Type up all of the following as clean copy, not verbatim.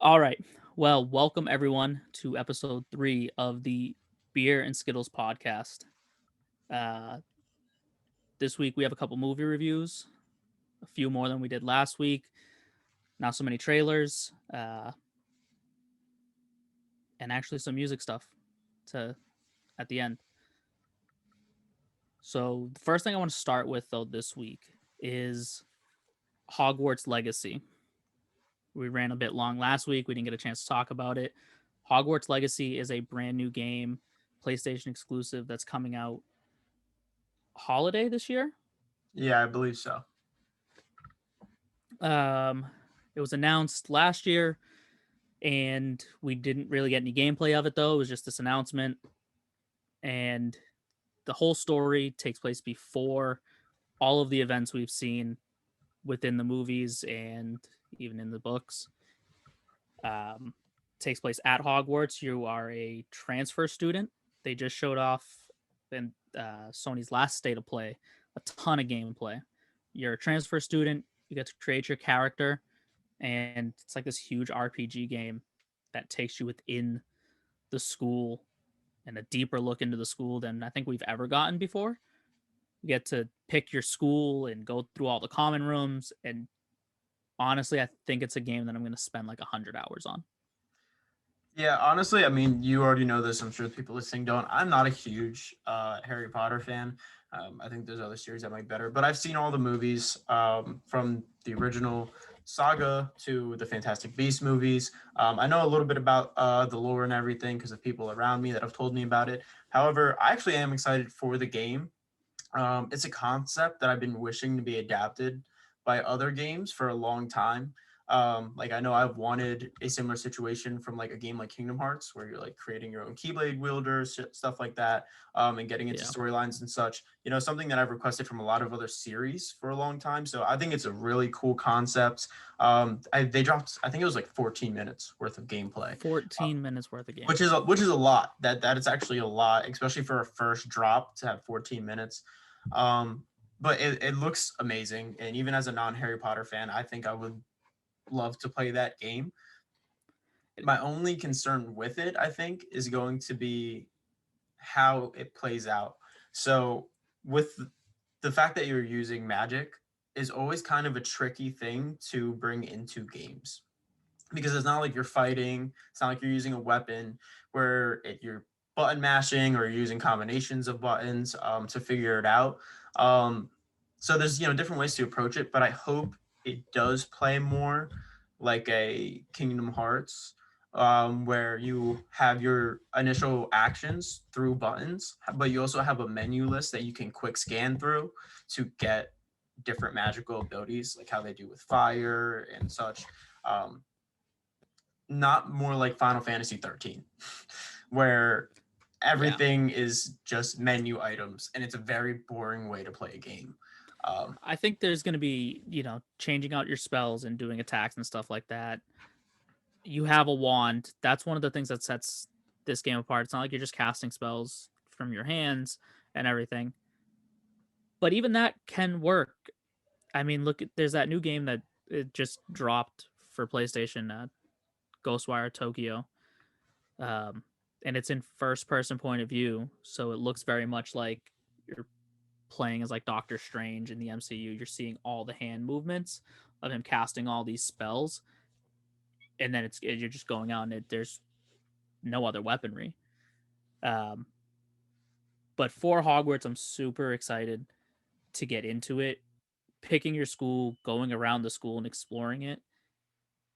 All right. Well, welcome everyone to episode 3 of the Beer and Skittles podcast. Uh, this week we have a couple movie reviews, a few more than we did last week. Not so many trailers, and actually some music stuff to at the end. So the first thing I want to start with though this week is Hogwarts Legacy. We ran a bit long last week. We didn't get a chance to talk about it. Hogwarts Legacy is a brand new game, PlayStation exclusive that's coming out holiday this year. Yeah, I believe so. Um, it was announced last year, and we didn't really get any gameplay of it though. It was just this announcement, and the whole story takes place before all of the events we've seen within the movies and even in the books. Um, takes place at Hogwarts. You are a transfer student. They just showed off in Sony's last state of play a ton of gameplay. You're a transfer student. You get to create your character, and it's like this huge RPG game that takes you within the school and a deeper look into the school than I think we've ever gotten before. You get to pick your school and go through all the common rooms. And honestly, I think it's a game that I'm going to spend like 100 hours on. Yeah, honestly, I mean, you already know this. I'm sure the people listening don't. I'm not a huge Harry Potter fan. I think there's other series that might be better, but I've seen all the movies from the original saga to the Fantastic Beasts movies. I know a little bit about the lore and everything because of people around me that have told me about it. However, I actually am excited for the game. It's a concept that I've been wishing to be adapted by other games for a long time. Like I know I've wanted a similar situation from like a game like Kingdom Hearts, where you're like creating your own Keyblade wielders, stuff like that, and getting into Yeah. storylines and such. You know, something that I've requested from a lot of other series for a long time. So I think it's a really cool concept. They dropped, I think it was like 14 minutes worth of gameplay, 14 minutes worth of which is gameplay. which is a lot. That is actually a lot, especially for a first drop to have 14 minutes. But it looks amazing, and even as a non-Harry Potter fan, I think I would love to play that game. My only concern with it, I think, is going to be how it plays out. So with the fact that you're using magic is always kind of a tricky thing to bring into games because it's not like you're fighting. It's not like you're using a weapon where you're button mashing or you're using combinations of buttons to figure it out. So there's different ways to approach it, but I hope it does play more like a Kingdom Hearts, where you have your initial actions through buttons, but you also have a menu list that you can quick scan through to get different magical abilities, like how they do with fire and such. Um, Not more like Final Fantasy 13, where Yeah. everything is just menu items and it's a very boring way to play a game. I think there's going to be, changing out your spells and doing attacks and stuff like that. You have a wand. That's one of the things that sets this game apart. It's not like you're just casting spells from your hands and everything. But even that can work. I mean, look, there's that new game that it just dropped for PlayStation, Ghostwire Tokyo. Um, and it's in first person point of view. So it looks very much like you're playing as like Doctor Strange in the MCU. You're seeing all the hand movements of him casting all these spells, and then you're just going out and there's no other weaponry. Um, but for Hogwarts, I'm super excited to get into it. Picking your school, going around the school and exploring it,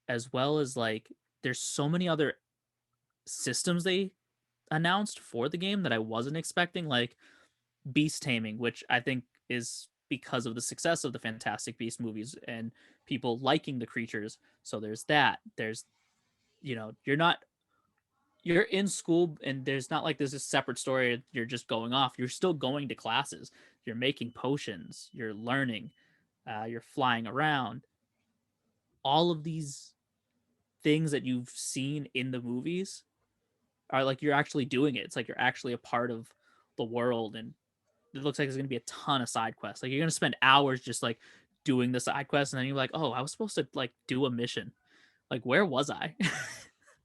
as well as like there's so many other systems they announced for the game that I wasn't expecting, like beast taming, which I think is because of the success of the Fantastic Beast movies and people liking the creatures. So there's that. There's, you're in school and there's not like there's a separate story. You're just going off. You're still going to classes. You're making potions. You're learning. You're flying around. All of these things that you've seen in the movies are like you're actually doing it. It's like you're actually a part of the world, and it looks like there's gonna be a ton of side quests. Like you're gonna spend hours just like doing the side quests, and then you're like, oh, I was supposed to like do a mission. Like, where was I?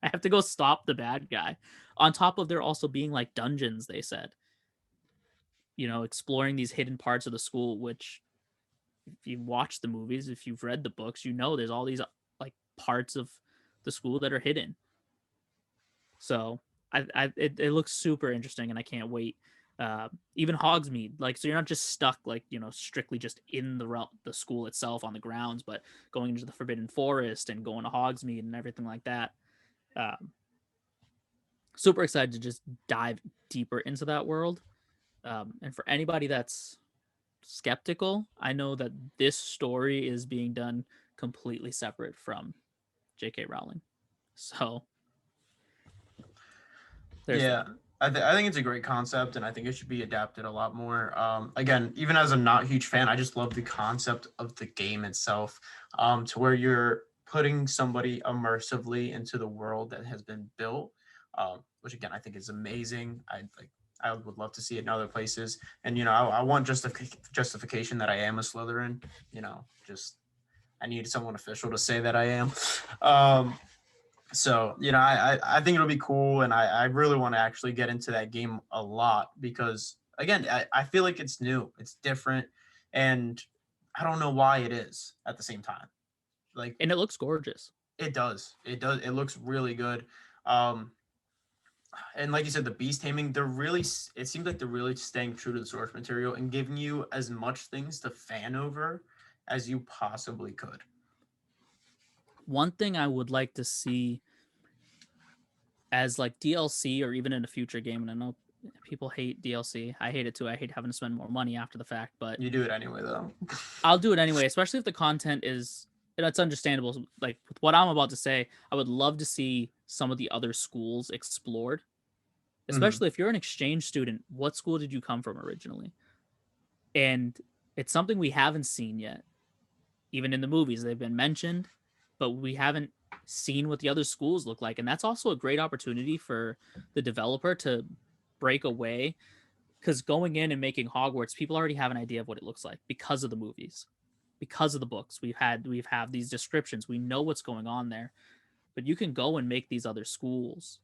I have to go stop the bad guy. On top of there also being like dungeons, they said, exploring these hidden parts of the school, which if you've watched the movies, if you've read the books, there's all these like parts of the school that are hidden. So it looks super interesting, and I can't wait. Even Hogsmeade, like, so you're not just stuck like strictly just in the school itself on the grounds, but going into the Forbidden Forest and going to Hogsmeade and everything like that. Super excited to just dive deeper into that world. And for anybody that's skeptical, I know that this story is being done completely separate from J.K. Rowling. So there's Yeah, that. I think it's a great concept, and I think it should be adapted a lot more. Again, even as a not huge fan, I just love the concept of the game itself, to where you're putting somebody immersively into the world that has been built, which again I think is amazing. I would love to see it in other places, and I want justification that I am a Slytherin. Just I need someone official to say that I am. So I think it'll be cool, and I really want to actually get into that game a lot because again I feel like it's new, it's different, and I don't know why it is at the same time. Like And it looks gorgeous. it looks really good. Um, and like you said, the beast taming, it seems like they're really staying true to the source material and giving you as much things to fan over as you possibly could. One thing I would like to see as like DLC or even in a future game, and I know people hate DLC. I hate it too. I hate having to spend more money after the fact, but You do it anyway though. I'll do it anyway, especially if the content is that's understandable. Like with what I'm about to say, I would love to see some of the other schools explored. Mhm. Especially if you're an exchange student, what school did you come from originally? And it's something we haven't seen yet. Even in the movies, they've been mentioned, but we haven't seen what the other schools look like. And that's also a great opportunity for the developer to break away. Because going in and making Hogwarts, people already have an idea of what it looks like because of the movies, because of the books. We've had these descriptions. We know what's going on there. But you can go and make these other schools,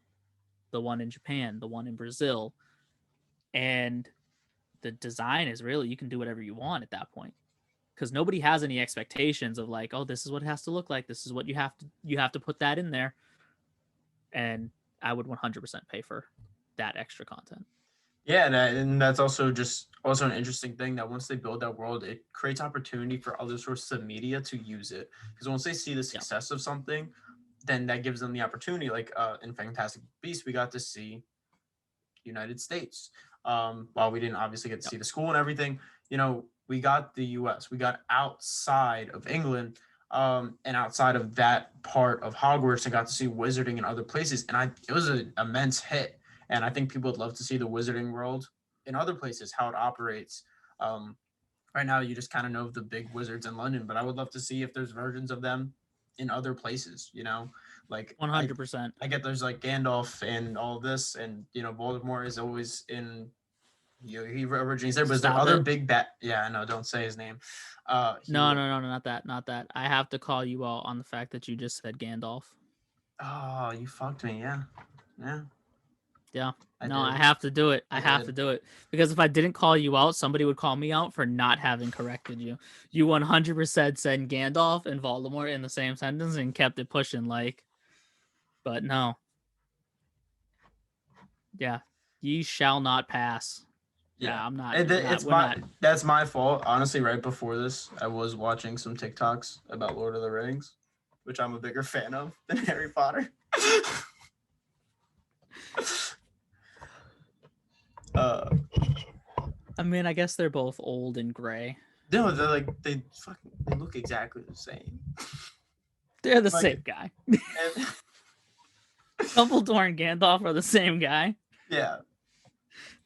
the one in Japan, the one in Brazil, and the design is really, you can do whatever you want at that point, because nobody has any expectations of like, oh, this is what it has to look like, this is what you have to put that in there. And I would 100% pay for that extra content. Yeah, and that's also an interesting thing that once they build that world, it creates opportunity for other sources of media to use it. Because once they see the Yeah, success of something, then that gives them the opportunity. Like in Fantastic Beasts, we got to see United States. While we didn't obviously get to yeah, see the school and everything, we got the U.S. We got outside of England, and outside of that part of Hogwarts, and got to see wizarding in other places. And it was an immense hit. And I think people would love to see the wizarding world in other places, how it operates. Um, right now, you just kind of know the big wizards in London, but I would love to see if there's versions of them in other places. Like I 100%. I get there's like Gandalf and all this, and Voldemort is always in. He originates there, but is there Stop other it. big Yeah, no, don't say his name. He. No, no, no, no, not that. I have to call you out on the fact that you just said Gandalf. Oh, you fucked me. Yeah, yeah, Yeah. I No, I did. have to do it. I I have to did. do it. Because if I didn't call you out, somebody would call me out for not having corrected you. You 100% said Gandalf and Voldemort in the same sentence and kept it pushing but no. Yeah. Ye shall not pass. Yeah, Yeah, I'm not and we're not it's we're my not that's my fault. Honestly, right before this, I was watching some TikToks about Lord of the Rings, which I'm a bigger fan of than Harry Potter. uh, I mean, I guess they're both old and gray. no, they look exactly the same. They're the Like, same guy. and, Dumbledore and Gandalf are the same guy. yeah,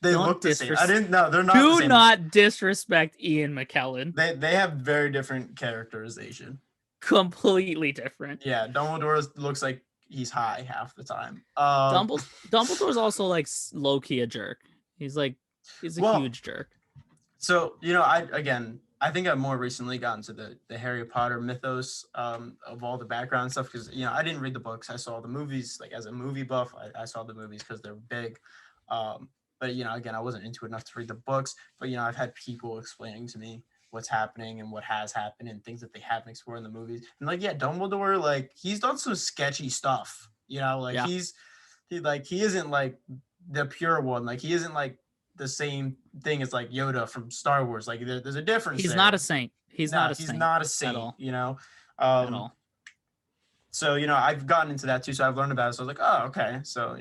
they Don't look the same. I disrespect. didn't. No, they're not the Do same. not disrespect Ian McKellen. They have very different characterization. Completely different. Yeah, Dumbledore looks like he's high half the time. Dumbledore's also like low key a jerk. He's a Well, huge jerk. so I I think I've more recently gotten to the Harry Potter mythos of all the background stuff because I didn't read the books. I saw the movies. Like as a movie buff, I saw the movies because they're big. But again, I wasn't into it enough to read the books. But I've had people explaining to me what's happening and what has happened and things that they haven't explored in the movies. And Dumbledore, he's done some sketchy stuff. Yeah. He isn't like the pure one. Like he isn't like the same thing as like Yoda from Star Wars. Like there's a difference. He's there. not a saint. He's No, not a he's saint not a at saint. all. At Um, all. so I've gotten into that too. So I've learned about it. So I was like, oh, okay. So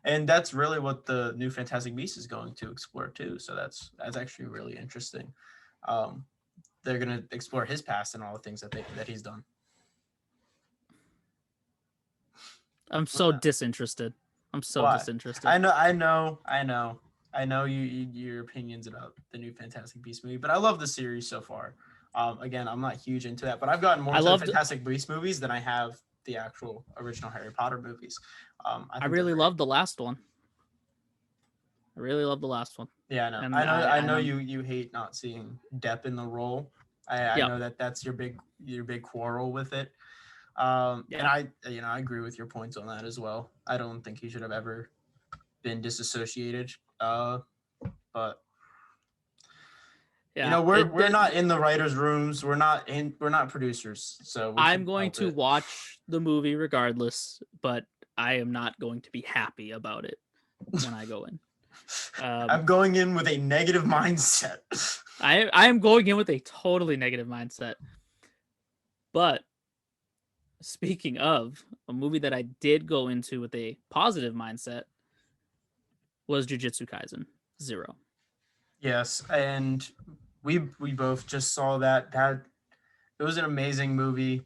and that's really what the new Fantastic Beasts is going to explore too. So that's actually really interesting. They're gonna explore his past and all the things that he's done. I'm so disinterested. I'm so Why? disinterested. I know your opinions about the new Fantastic Beast movie, but I love the series so far. Again, I'm not huge into that, but I've gotten more into the Fantastic Beast movies than I have the actual original Harry Potter movies. I really love the last one. Yeah, I know. And I know you hate not seeing Depp in the role. I Yep. know that's your big quarrel with it. Yeah. And I agree with your points on that as well. I don't think he should have ever been disassociated. But yeah, we're not in the writers' rooms. We're not producers. So I'm going to watch the movie regardless, but I am not going to be happy about it when I go in. I'm going in with a negative mindset. I am going in with a totally negative mindset. But speaking of a movie that I did go into with a positive mindset was Jujutsu Kaisen 0. Yes, and we both just saw that it was an amazing movie.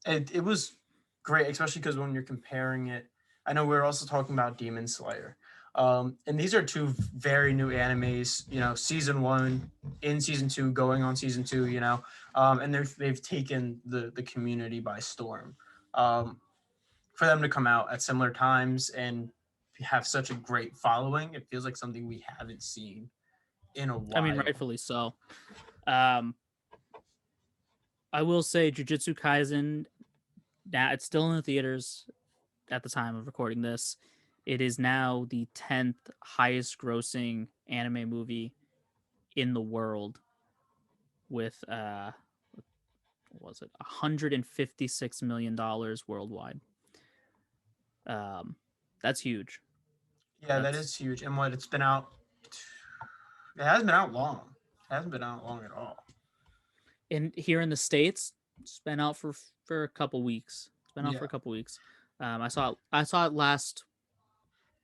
It was great, especially because when you're comparing it, I know we're also talking about Demon Slayer. And these are two very new animes, season 1 in season 2 going on season 2, and they've taken the community by storm. For them to come out at similar times and have such a great following, it feels like something we haven't seen in a while. I mean, rightfully so. I will say Jujutsu Kaisen, now it's still in the theaters at the time of recording this. It is now the 10th highest grossing anime movie in the world with what was it, $156 million worldwide. That's huge. Yeah, that is huge. And it's been out, it hasn't been out long. It hasn't been out long at all. And here in the States, it's been out for a couple weeks. It's been out for a couple weeks. I saw it last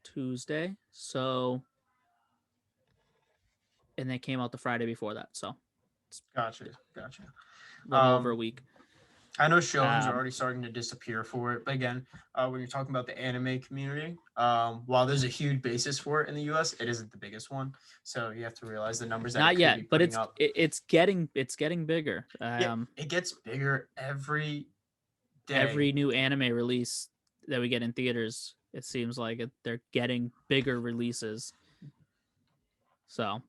Tuesday, so, and they came out the Friday before that, so Gotcha. A little over a week. I know showings are already starting to disappear for it, but again, when you're talking about the anime community, while there's a huge basis for it in the U.S., it isn't the biggest one. So you have to realize the numbers that not it yet, but it's getting bigger. It gets bigger every day. Every new anime release that we get in theaters, it seems like they're getting bigger releases. So.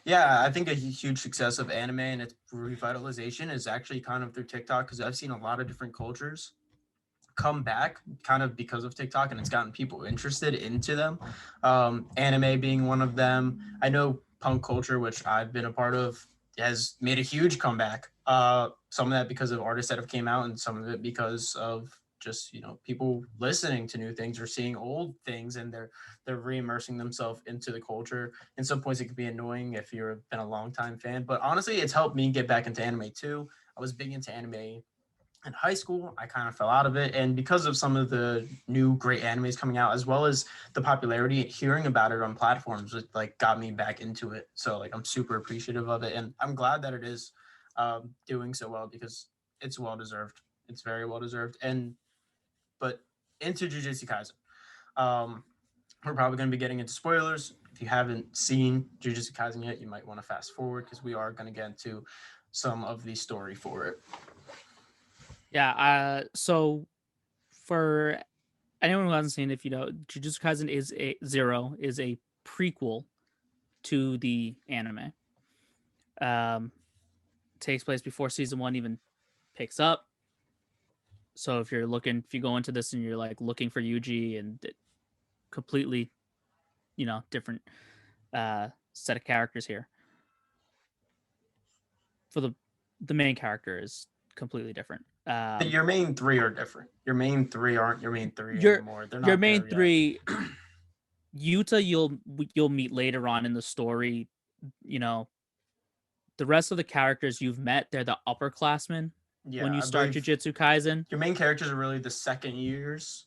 Yeah, I think a huge success of anime and its revitalization is actually kind of through TikTok, because I've seen a lot of different cultures come back kind of because of TikTok, and it's gotten people interested into them. Anime being one of them. I know punk culture, which I've been a part of, has made a huge comeback. Some of that because of artists that have came out, and some of it because of just people listening to new things or seeing old things, and they're re-immersing themselves into the culture. In some points it could be annoying if you've been a long time fan, but honestly it's helped me get back into anime too. I was big into anime in high school. I kind of fell out of it, and because of some of the new great animes coming out, as well as the popularity, hearing about it on platforms, it got me back into it. So I'm super appreciative of it, and I'm glad that it is doing so well, because it's well deserved. It's very well deserved. But into Jujutsu Kaisen, we're probably going to be getting into spoilers. If you haven't seen Jujutsu Kaisen yet, you might want to fast forward, because we are going to get into some of the story for it. Yeah. So for anyone who hasn't seen it, Jujutsu Kaisen is a prequel to the anime. Um, takes place before season 1 even picks up. So if you go into this and you're like looking for Yuji and completely, different set of characters here. For the main character is completely different. Your main three are different. Your main three aren't your main three Your anymore. They're your not main there yet. three, Yuta, you'll meet later on in the story. You know, the rest of the characters you've met, they're the upperclassmen Yeah, when you I start believe Jujutsu Kaisen. your main characters are really the second years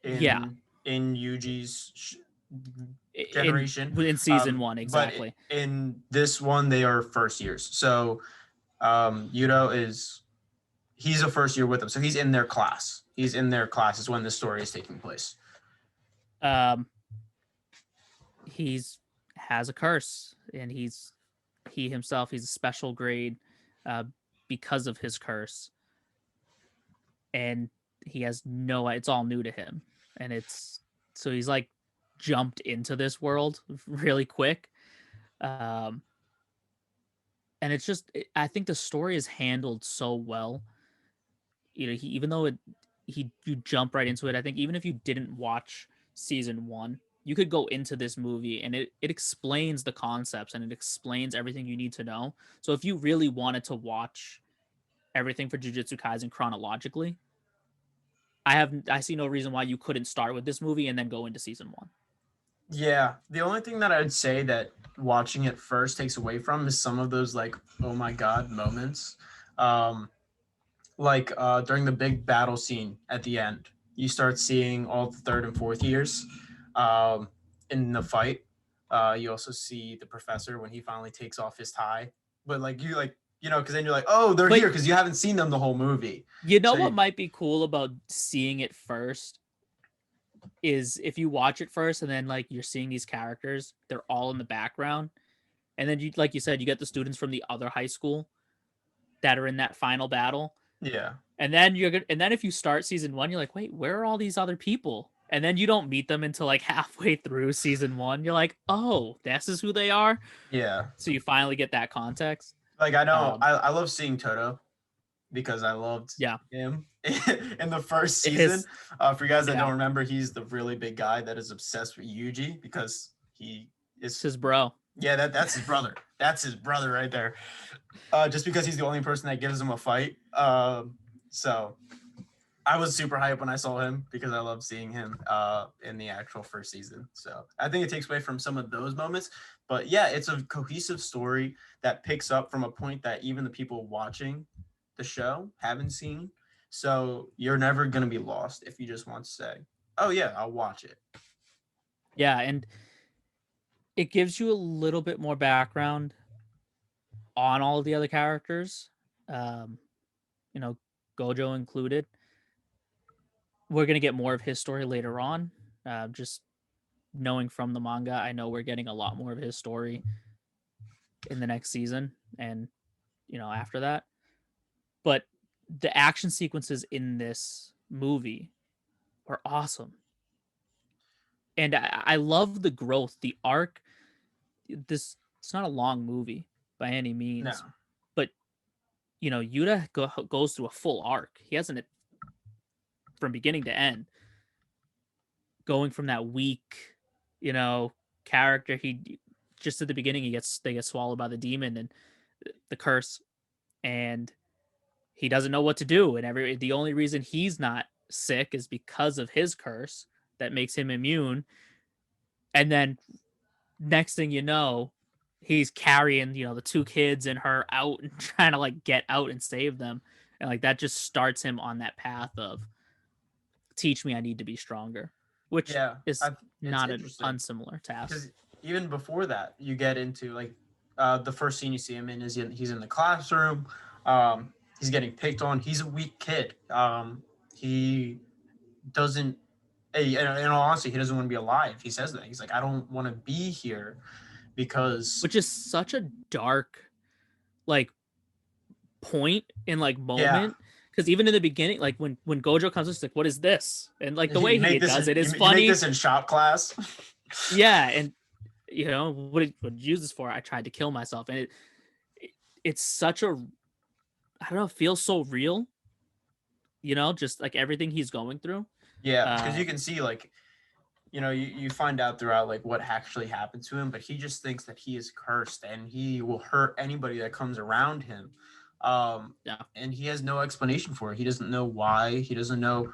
Yeah, in Yuji's in generation. in season 1 But exactly. in this one, they are first years. So Yudo he's a first year with them, so he's in their class. He's in their classes when this story is taking place. He's has a curse, and he himself, he's a special grade uh, because of his curse, and he has it's all new to him, and so he's like jumped into this world really quick. um and it's just I think the story is handled so well. Even though you jump right into it, I think even if you didn't watch season 1, you could go into this movie and it explains the concepts and it explains everything you need to know. So if you really wanted to watch everything for Jujutsu Kaisen chronologically, I see no reason why you couldn't start with this movie and then go into season 1. Yeah, the only thing that I'd say that watching it first takes away from is some of those like oh my god moments. During the big battle scene at the end, you start seeing all the third and fourth years in the fight. You also see the professor when he finally takes off his tie, but because then you're like, oh, they're But here because you haven't seen them the whole movie. you know So what might be cool about seeing it first is if you watch it first and then like you're seeing these characters, they're all in the background, and then you, like you said, you get the students from the other high school that are in that final battle. yeah, And then and then if you start season 1, you're like, wait, where are all these other people? And then you don't meet them until like halfway through season 1. You're like, oh, this is who they are. yeah. So you finally get that context. Like I know Um, I love seeing Toto because I loved yeah, him in the first it season. is. For you guys that Yeah, don't remember, he's the really big guy that is obsessed with Yuji because he it's is. his bro. Yeah, that's his brother. That's his brother right there. Just because he's the only person that gives him a fight. So I was super hyped when I saw him because I love seeing him in the actual first season. So I think it takes away from some of those moments. But yeah, it's a cohesive story that picks up from a point that even the people watching the show haven't seen. So you're never going to be lost if you just want to say, oh, yeah, I'll watch it. Yeah, and it gives you a little bit more background on all of the other characters. Um, Gojo included. We're gonna get more of his story later on. Just knowing from the manga, I know we're getting a lot more of his story in the next season and after that. But the action sequences in this movie are awesome. And I love the growth, the arc. It's not a long movie by any No. means, but Yuta goes through a full arc. He hasn't from beginning to end, going from that weak, character. He just at the beginning they get swallowed by the demon and the curse, and he doesn't know what to do. And the only reason he's not sick is because of his curse that makes him immune. And then next thing you know, he's carrying the two kids and her out and trying to like get out and save them, and like that just starts him on that path of teach me I need to be stronger, which Yeah, is it's not an interesting unsimilar task. because even before that, you get into like the first scene you see him in is he's in the classroom. He's getting picked on. He's a weak kid. He doesn't. In all honesty, he doesn't want to be alive. He says that he's like, I don't want to be here because Which is such a dark like point in like yeah, moment, because even in the beginning, like when Gojo comes, it's like, what is this? And like the way you make he this does in, it is you funny. make this in shop class. Yeah, and what did you use this for? I tried to kill myself, and it's such a, I don't know, it feels so real, just like everything he's going through. Yeah, because Uh, you can see like, you find out throughout like what actually happened to him, but he just thinks that he is cursed and he will hurt anybody that comes around him. yeah, And he has no explanation for it. He doesn't know why. He doesn't know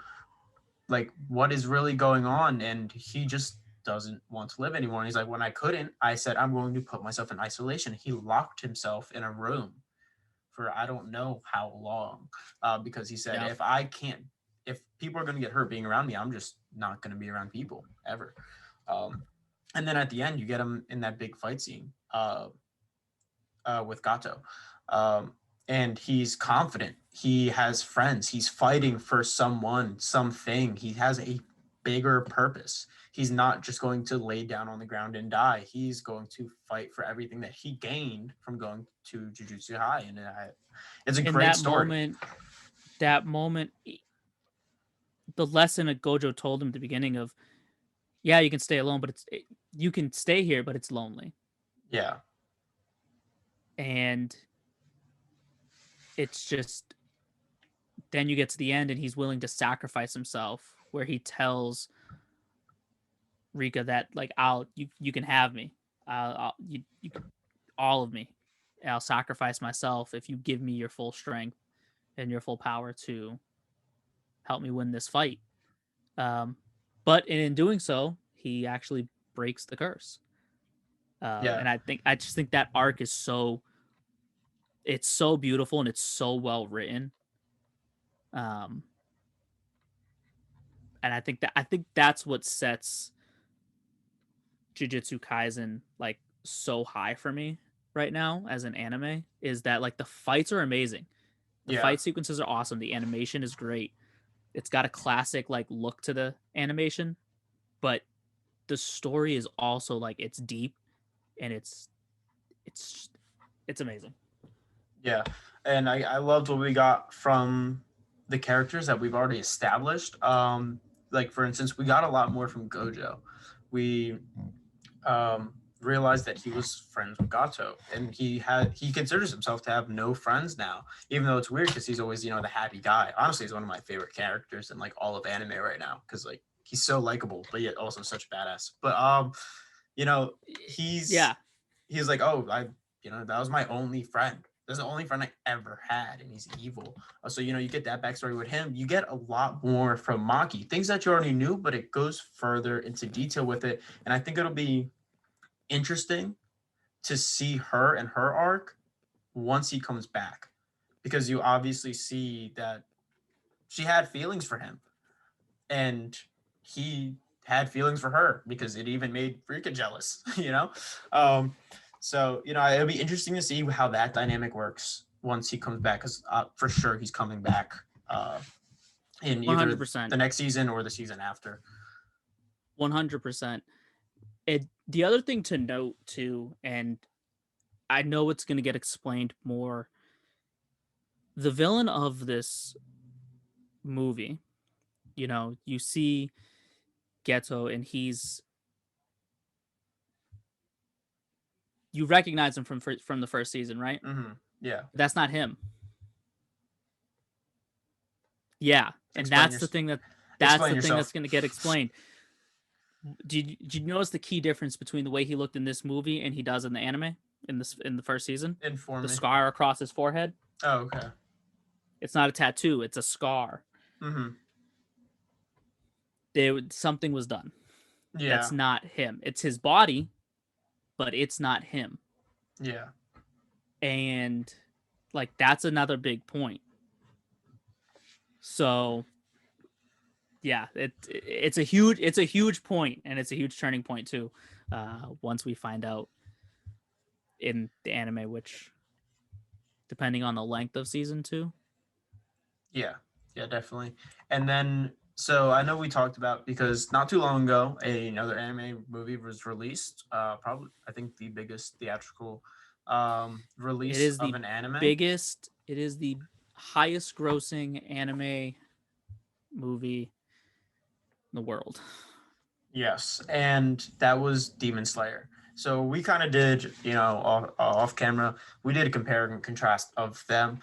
like what is really going on, and he just doesn't want to live anymore. And he's like, when I couldn't, I said I'm going to put myself in isolation. He locked himself in a room for I don't know how long, because he said yeah, if people are going to get hurt being around me, I'm just not going to be around people ever. Um, and then at the end you get him in that big fight scene, with Gato. Um, and he's confident. He has friends. He's fighting for someone, something. He has a bigger purpose. He's not just going to lay down on the ground and die. He's going to fight for everything that he gained from going to Jujutsu High. And it's a in great story. that moment, the lesson that Gojo told him at the beginning of, yeah, you can stay alone, but you can stay here, but it's lonely. Yeah. And it's just, then you get to the end and he's willing to sacrifice himself, where he tells Rika that, like, you can have me. You all of me. I'll sacrifice myself if you give me your full strength and your full power to help me win this fight. Um, but in doing so, he actually breaks the curse. Yeah. And I just think that arc is it's so beautiful and it's so well written. Um, and I think that's what sets Jujutsu Kaisen like so high for me right now as an anime, is that like the fights are amazing. The Yeah. fight sequences are awesome. The animation is great. It's got a classic like look to the animation, but the story is also like, it's deep and it's it's amazing. Yeah. And I loved what we got from the characters that we've already established. Like for instance, we got a lot more from Gojo. We realized that he was friends with Gato, and he considers himself to have no friends now. Even though it's weird because he's always the happy guy. Honestly, he's one of my favorite characters in like all of anime right now because like he's so likable, but yet also such a badass. But you know, Yeah, he's like, oh, that was my only friend. That's the only friend I ever had, and he's evil. So you get that backstory with him. You get a lot more from Maki, things that you already knew, but it goes further into detail with it. And I think it'll be interesting to see her and her arc once he comes back, because you obviously see that she had feelings for him, and he had feelings for her because it even made Rika jealous. Um, so it'll be interesting to see how that dynamic works once he comes back, because for sure he's coming back in either 100%. the next season or the season after. 100%. The other thing to note too, and I know it's going to get explained more, the villain of this movie, you see Ghetto and you recognize him from the first season, right? Mm-hmm. Yeah. That's not him. Yeah, and Explain that's your the thing explain that's yourself. going to get explained. Did you notice the key difference between the way he looked in this movie and he does in the anime in the first season? Inform The me. scar across his forehead. Oh, okay. It's not a tattoo; it's a scar. Mm-hmm. Something was done. That's Yeah. not him. It's his body, but it's not him. Yeah. And like that's another big point. So yeah, it's a huge point, and it's a huge turning point too. Once we find out in the anime, which depending on the length of season 2. Yeah, yeah, definitely. And then, so I know we talked about, because not too long ago, another anime movie was released. Probably, I think the biggest theatrical It release is of the an anime. biggest. It is the highest grossing anime movie in the world. Yes, and that was Demon Slayer. So we kind of did, off camera, we did a compare and contrast of them.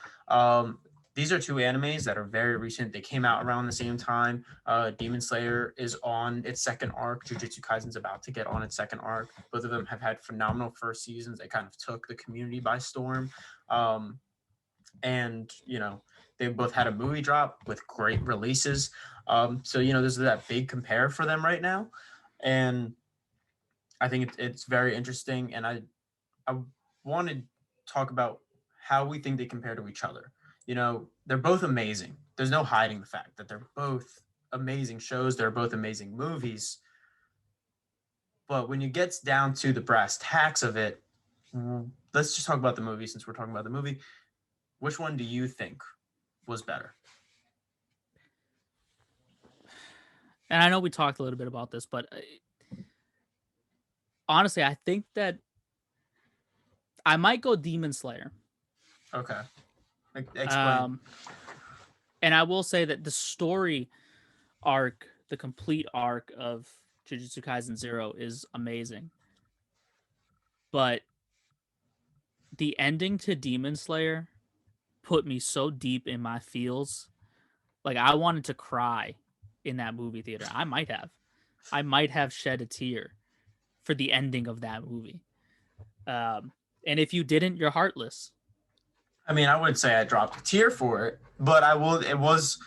These are two animes that are very recent. They came out around the same time. Demon Slayer is on its second arc. Jujutsu Kaisen's about to get on its second arc. Both of them have had phenomenal first seasons. They kind of took the community by storm. And they both had a movie drop with great releases. So this is that big compare for them right now, and I think it's very interesting. And I want to talk about how we think they compare to each other. They're both amazing. There's no hiding the fact that they're both amazing shows. They're both amazing movies. But when it gets down to the brass tacks of it, let's just talk about the movie since we're talking about the movie. Which one do you think was better? And I know we talked a little bit about this, but honestly, I think that I might go Demon Slayer. Okay. Explain. And I will say that the story arc, the complete arc of Jujutsu Kaisen 0 is amazing. But the ending to Demon Slayer put me so deep in my feels. Like I wanted to cry in that movie theater. I might have shed a tear for the ending of that movie. And if you didn't, you're heartless. I mean, I wouldn't say I dropped a tear for it, but I will. It was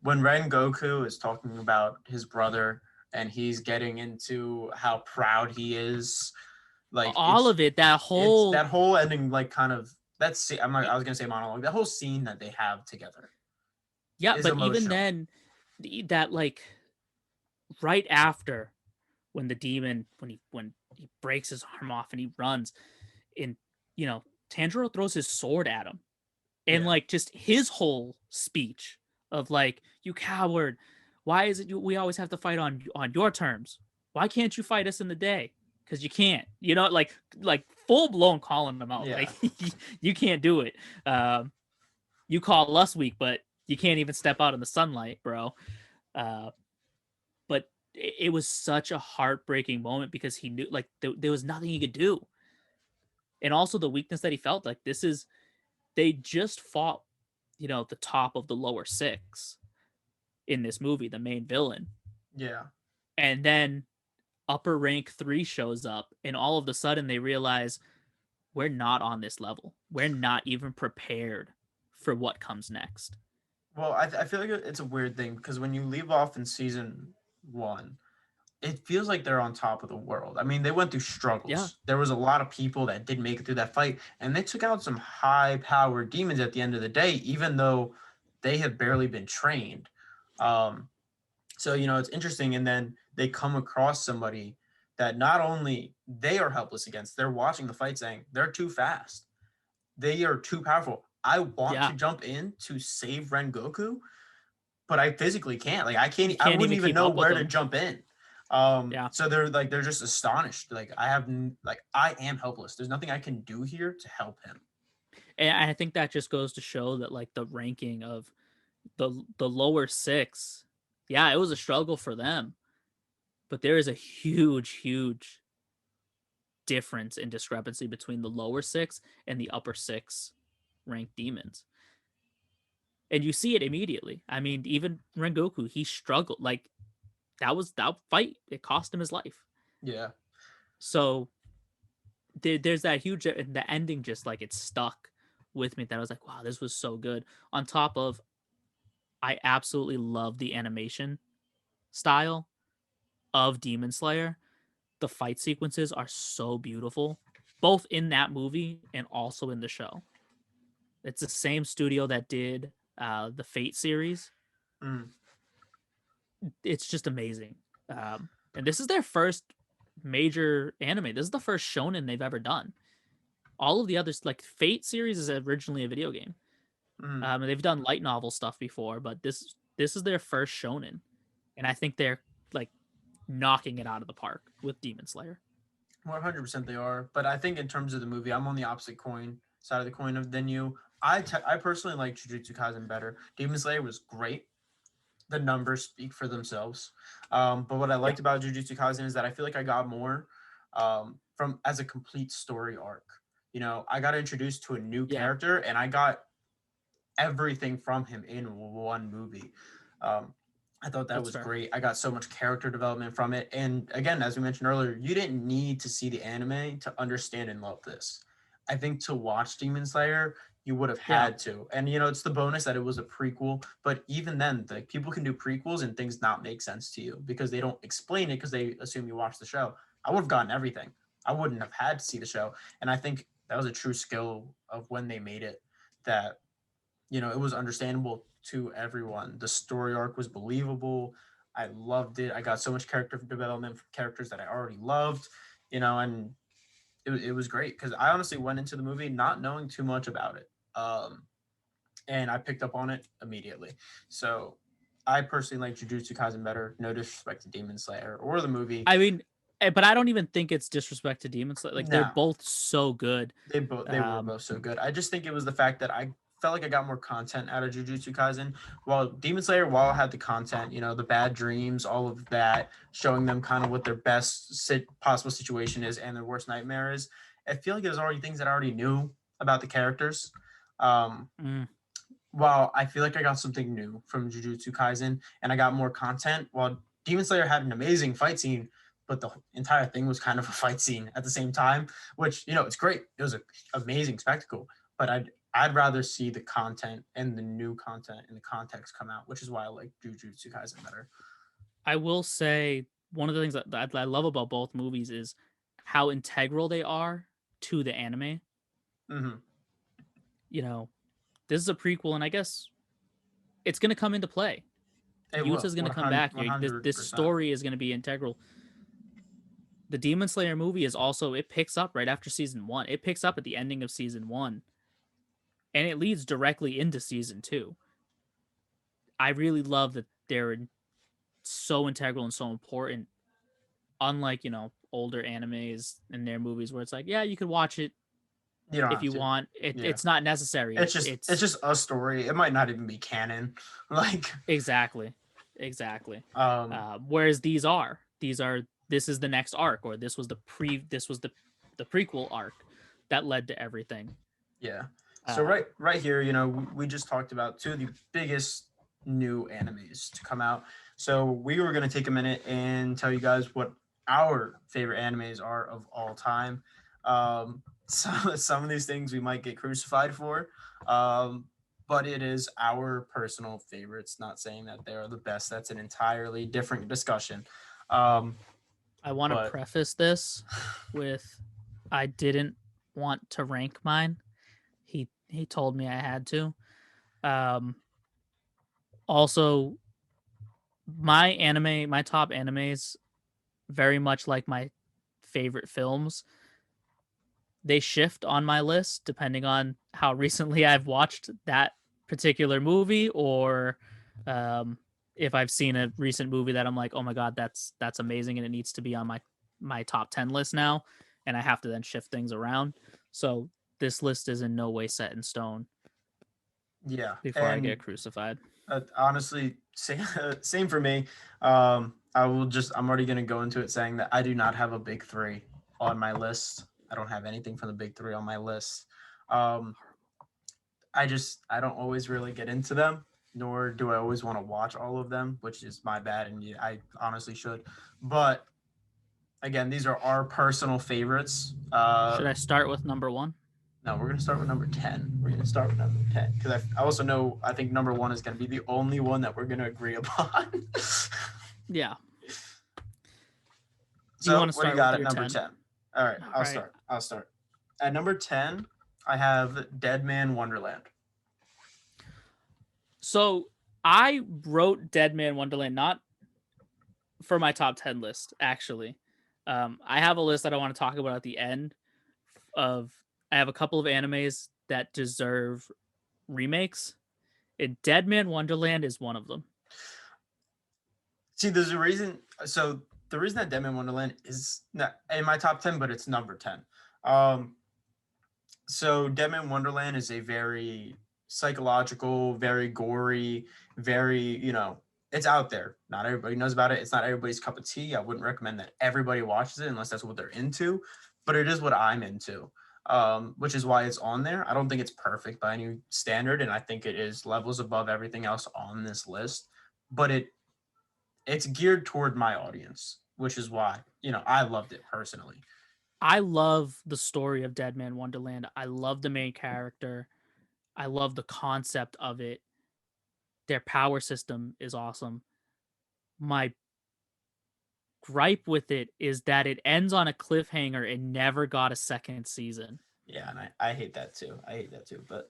when Ren Goku is talking about his brother and he's getting into how proud he is. Like all of it, that it's whole that whole ending, like kind of that's. I was gonna say monologue. That whole scene that they have together. Yeah, Is but even emotional. then, that like right after when the demon when he breaks his arm off and he runs, and Tanjiro throws his sword at him, and Yeah. like just his whole speech of like, you coward, why is it we always have to fight on your terms? Why can't you fight us in the day? Because you can't, like full blown calling them out. Yeah. Like you can't do it. You call us weak, but you can't even step out in the sunlight, bro. But it was such a heartbreaking moment because he knew like there was nothing he could do, and also the weakness that he felt. Like they just fought, the top of the lower six in this movie, the main villain, Yeah. and then upper rank 3 shows up, and all of a sudden they realize we're not on this level. We're not even prepared for what comes next. Well, I feel like it's a weird thing because when you leave off in season 1, it feels like they're on top of the world. I mean, they went through struggles. Yeah. There was a lot of people that didn't make it through that fight, and they took out some high-powered demons at the end of the day, even though they have barely been trained. So it's interesting, and then they come across somebody that not only they are helpless against, they're watching the fight saying they're too fast, they are too powerful. I want Yeah. to jump in to save Rengoku, but I physically can't. Like I can't. You I can't wouldn't even even keep know up with where to them. jump in. Yeah. So they're just astonished. Like I am helpless. There's nothing I can do here to help him. And I think that just goes to show that like the ranking of the lower 6, yeah, it was a struggle for them. But there is a huge difference in discrepancy between the lower 6 and the upper 6 ranked demons. And you see it immediately. I mean, even Rengoku, he struggled. Like that fight, it cost him his life. Yeah. So there's that huge, and the ending just like it stuck with me that I was like, wow, this was so good. On top of, I absolutely love the animation style of Demon Slayer. The fight sequences are so beautiful, both in that movie and also in the show. It's the same studio that did the Fate series. Mm. It's just amazing. And this is their first major anime. This is the first shonen they've ever done. All of the others, like Fate series, is originally a video game. Mm. And they've done light novel stuff before, but this is their first shonen, and I think they're like knocking it out of the park with Demon Slayer. 100% they are. But I think in terms of the movie, I'm on the opposite side of the coin than you. I personally like Jujutsu Kaisen better. Demon Slayer was great. The numbers speak for themselves. But what I Yeah. liked about Jujutsu Kaisen is that I feel like I got more from as a complete story arc. I got introduced to a new Yeah, character, and I got everything from him in one movie. Um, I thought that that's was fair. great. I got so much character development from it. And again, as we mentioned earlier, you didn't need to see the anime to understand and love this. I think to watch Demon Slayer, you would have Yeah, had to. And it's the bonus that it was a prequel. But even then, like, people can do prequels and things not make sense to you because they don't explain it because they assume you watch the show. I would have gotten everything. I wouldn't have had to see the show. And I think that was a true skill of when they made it, that it was understandable to everyone. The story arc was believable. I loved it. I got so much character development from characters that I already loved, and it was great because I honestly went into the movie not knowing too much about it. And I picked up on it immediately. So I personally like Jujutsu Kaisen better. No disrespect to Demon Slayer or the movie. I mean, but I don't even think it's disrespect to Demon Slayer. Like they're No, both so good. they were Um, both so good. I just think it was the fact that I felt like I got more content out of Jujutsu Kaisen. While Demon Slayer, while I had the content, the bad dreams, all of that, showing them kind of what their best possible situation is and their worst nightmare is. I feel like there's already things that I already knew about the characters. Um, mm, while I feel like I got something new from Jujutsu Kaisen and I got more content, while Demon Slayer had an amazing fight scene, but the entire thing was kind of a fight scene at the same time, which, it's great. It was an amazing spectacle, but I'd rather see the content and the new content and the context come out, which is why I like Jujutsu Kaisen better. I will say one of the things that I love about both movies is how integral they are to the anime. Mm-hmm. You know, this is a prequel, and I guess it's going to come into play. It Yuta will, is going to come back. This 100%. story is going to be integral. The Demon Slayer movie is also, it picks up right after season 1. It picks up at the ending of season 1, and it leads directly into season 2. I really love that they're so integral and so important. Unlike older animes and their movies where it's like, yeah, you could watch it You don't if have you to. want. Yeah. It's not necessary. It's just a story. It might not even be canon. Like, Exactly, exactly. um, Whereas this is the next arc, or this was the prequel arc that led to everything. yeah. So Uh, right here, we just talked about two of the biggest new animes to come out. So we were gonna take a minute and tell you guys what our favorite animes are of all time. Some of these things we might get crucified for, but it is our personal favorites. Not saying that they are the best. That's an entirely different discussion. Um, I want to but preface this with I didn't want to rank mine. He told me I had to. Um, Also, my top animes, very much like my favorite films, they shift on my list depending on how recently I've watched that particular movie, or um, if I've seen a recent movie that I'm like, oh my god, that's amazing, and it needs to be on my top 10 list now, and I have to then shift things around. So this list is in no way set in stone yeah, before I and get crucified. honestly, same for me. I'm already going to go into it saying that I do not have a big three on my list. I don't have anything from the big three on my list. Um, I don't always really get into them, nor do I always want to watch all of them, which is my bad. And I honestly should. But again, these are our personal favorites. Should I start with number 1? No, we're gonna start with number 10. We're gonna start with number 10 because I also know I think number one is gonna be the only one that we're gonna agree upon. Yeah. Do you So want to what do you start with got at your number 10? 10? All right, All I'll right. start. At number 10, I have Dead Man Wonderland. So I wrote Dead Man Wonderland not for my top 10 list, actually. I have a list that I want to talk about at the end of I have a couple of animes that deserve remakes. And Dead Man Wonderland is one of them. See, there's a reason. So the reason that Dead Man Wonderland is not in my top 10, but it's number 10. Um, so Dead Man Wonderland is a very psychological, very gory, very, it's out there. Not everybody knows about it. It's not everybody's cup of tea. I wouldn't recommend that everybody watches it unless that's what they're into. but it is what I'm into. Which is why it's on there. I don't think it's perfect by any standard, and I think it is levels above everything else on this list. But it's geared toward my audience, which is why I loved it personally. I love the story of Dead Man Wonderland. I love the main character. I love the concept of it. Their power system is awesome. My gripe with it is that it ends on a cliffhanger and never got a second season. Yeah, and I hate that too. I hate that too. But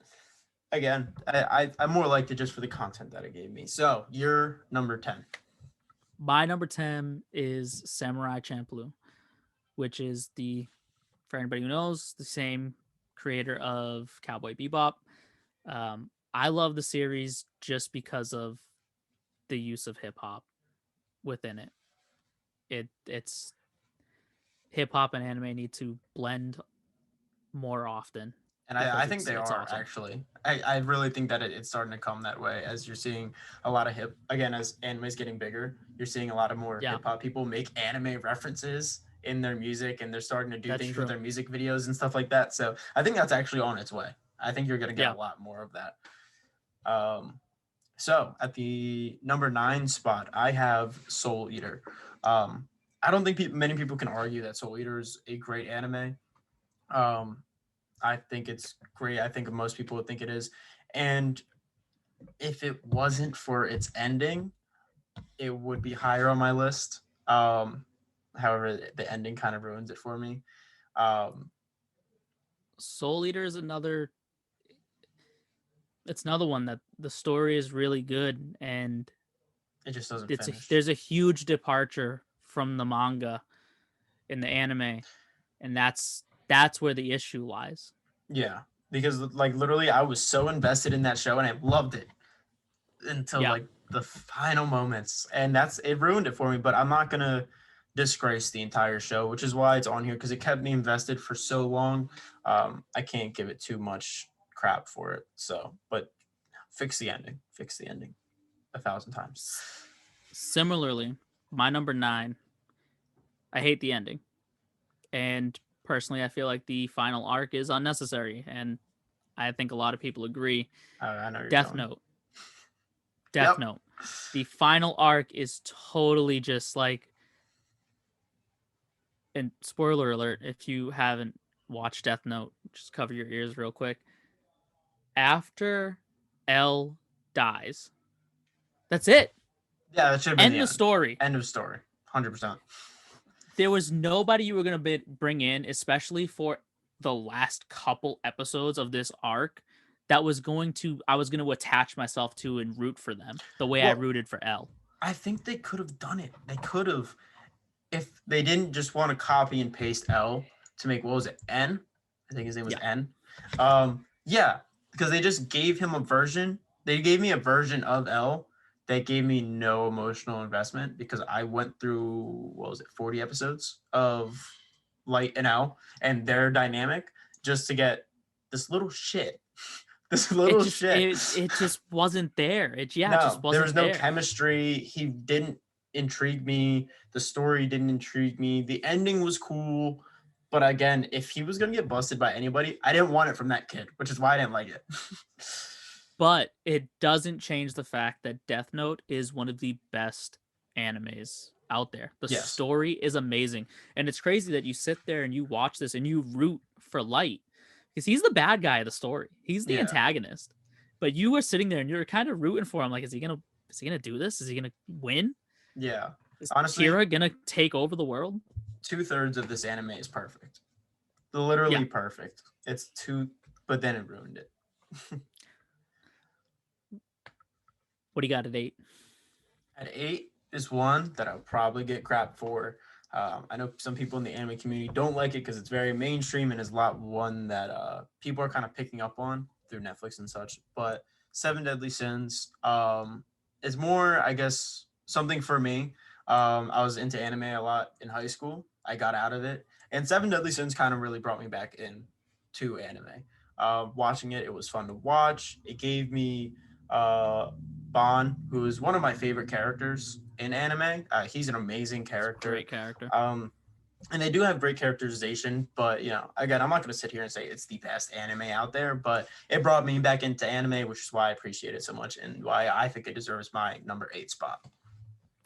again, I more liked it just for the content that it gave me. So you're number 10. My number 10 is Samurai Champloo, which is for anybody who knows, the same creator of Cowboy Bebop. I love the series just because of the use of hip hop within it. It's hip hop and anime need to blend more often. And I think they are awesome. actually. I really think that it's starting to come that way as you're seeing a lot of as anime is getting bigger, you're seeing a lot of more hip hop people make anime references in their music, and they're starting to do things with their music videos and stuff like that. So I think that's actually on its way. I think you're going to get a lot more of that. So at the number 9 spot, I have Soul Eater. I don't think many people can argue that Soul Eater is a great anime. I think it's great. I think most people would think it is. And if it wasn't for its ending, it would be higher on my list. However, the ending kind of ruins it for me. Soul Eater is it's another one that the story is really good, and it just doesn't finish. There's a huge departure from the manga in the anime, and that's where the issue lies. Yeah, because like literally I was so invested in that show and I loved it until like the final moments, and it ruined it for me. But I'm not gonna disgrace the entire show, which is why it's on here, because it kept me invested for so long. I can't give it too much crap for it. So, but fix the ending 1,000 times. Similarly, my number 9, I hate the ending, and personally I feel like the final arc is unnecessary, and I think a lot of people agree. I know Death Note. The final arc is totally just like, and spoiler alert if you haven't watched Death Note, just cover your ears real quick. After L dies, that's it. Yeah, that should have been the story. End of story. 100%. There was nobody you were going to bring in, especially for the last couple episodes of this arc, that I was going to attach myself to and root for them the way I rooted for L. I think they could have done it. They could have, if they didn't just want to copy and paste L to make, what was it, N? I think his name was N. Yeah, because they just gave him a version. They gave me a version of L that gave me no emotional investment, because I went through, 40 episodes of Light and L and their dynamic just to get this little shit. It just wasn't there. It just wasn't there. There was no chemistry. He didn't intrigue me. The story didn't intrigue me. The ending was cool. But again, if he was going to get busted by anybody, I didn't want it from that kid, which is why I didn't like it. But it doesn't change the fact that Death Note is one of the best animes out there. The story is amazing. And it's crazy that you sit there and you watch this and you root for Light, because he's the bad guy of the story. He's the antagonist. But you were sitting there and you're kind of rooting for him. Like, is he gonna do this? Is he gonna win? Yeah. Is honestly, Kira gonna take over the world? 2/3 of this anime is perfect. Literally perfect. It's but then it ruined it. What do you got at 8? At 8 is one that I'll probably get crap for. I know some people in the anime community don't like it because it's very mainstream and is one that people are kind of picking up on through Netflix and such. But Seven Deadly Sins is more, I guess, something for me. I was into anime a lot in high school. I got out of it. And Seven Deadly Sins kind of really brought me back into anime. Watching it was fun to watch. It gave me Bon, who is one of my favorite characters in anime. He's an amazing character. Great character. And they do have great characterization, but again, I'm not going to sit here and say it's the best anime out there, but it brought me back into anime, which is why I appreciate it so much and why I think it deserves my number 8 spot.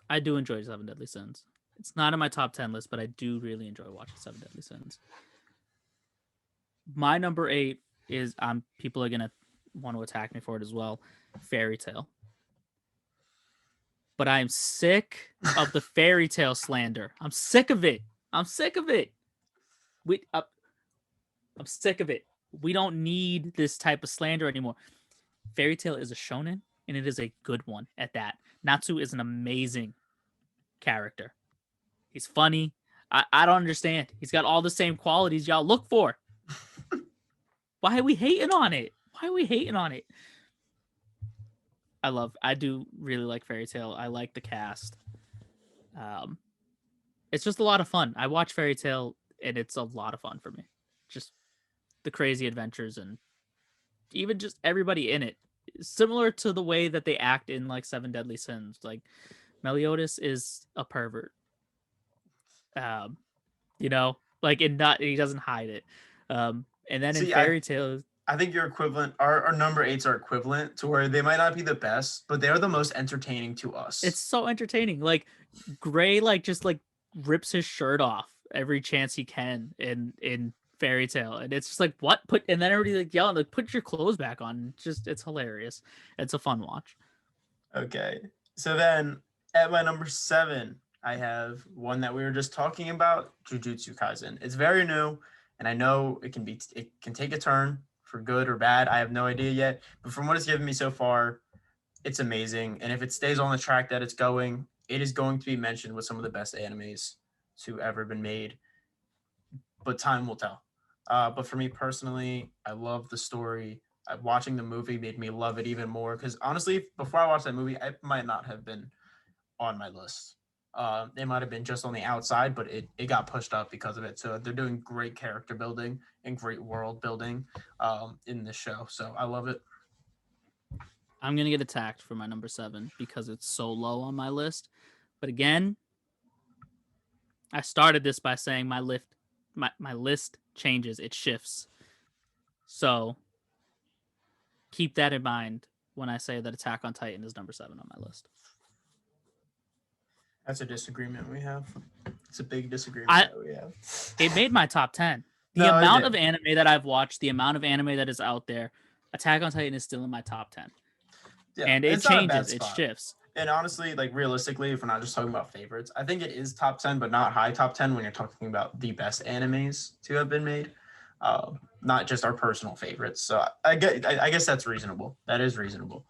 I do enjoy Seven Deadly Sins. It's not in my top 10 list, but I do really enjoy watching Seven Deadly Sins. My number 8 is people are gonna want to attack me for it as well. Fairy Tail. But I'm sick of the Fairy Tail slander. I'm sick of it. I'm sick of it. I'm sick of it. We don't need this type of slander anymore. Fairy Tail is a shonen, and it is a good one at that. Natsu is an amazing character. He's funny. I don't understand. He's got all the same qualities y'all look for. Why are we hating on it? Why are we hating on it? I do really like Fairy Tail. I like the cast. It's just a lot of fun. I watch Fairy Tail, and it's a lot of fun for me. Just the crazy adventures and even just everybody in it. Similar to the way that they act in like Seven Deadly Sins. Like Meliodas is a pervert. Like he doesn't hide it. And then in Fairy Tail, I think you're equivalent. Our number 8s are equivalent to where they might not be the best, but they are the most entertaining to us. It's so entertaining. Like Gray, just rips his shirt off every chance he can in Fairy Tail, and it's just like what and then everybody yelling like put your clothes back on. It's hilarious. It's a fun watch. Okay, so then at my number 7, I have one that we were just talking about, Jujutsu Kaisen. It's very new, and I know it can take a turn for good or bad. I have no idea yet, but from what it's given me so far, it's amazing. And if it stays on the track that it's going, it is going to be mentioned with some of the best animes to ever been made. But time will tell. But for me personally, I love the story. Watching the movie made me love it even more because honestly, before I watched that movie, it might not have been on my list. It might have been just on the outside, but it got pushed up because of it. So they're doing great character building and great world building in this show. So I love it. I'm going to get attacked for my number 7 because it's so low on my list. But again, I started this by saying my list changes. It shifts. So keep that in mind when I say that Attack on Titan is number 7 on my list. That's a disagreement we have. It's a big disagreement that we have. It made my top 10. The amount of anime that I've watched, the amount of anime that is out there, Attack on Titan is still in my top 10. Yeah, and it changes. It shifts. And honestly, like realistically, if we're not just talking about favorites, I think it is top 10, but not high top 10 when you're talking about the best animes to have been made, not just our personal favorites. So I guess that's reasonable. That is reasonable.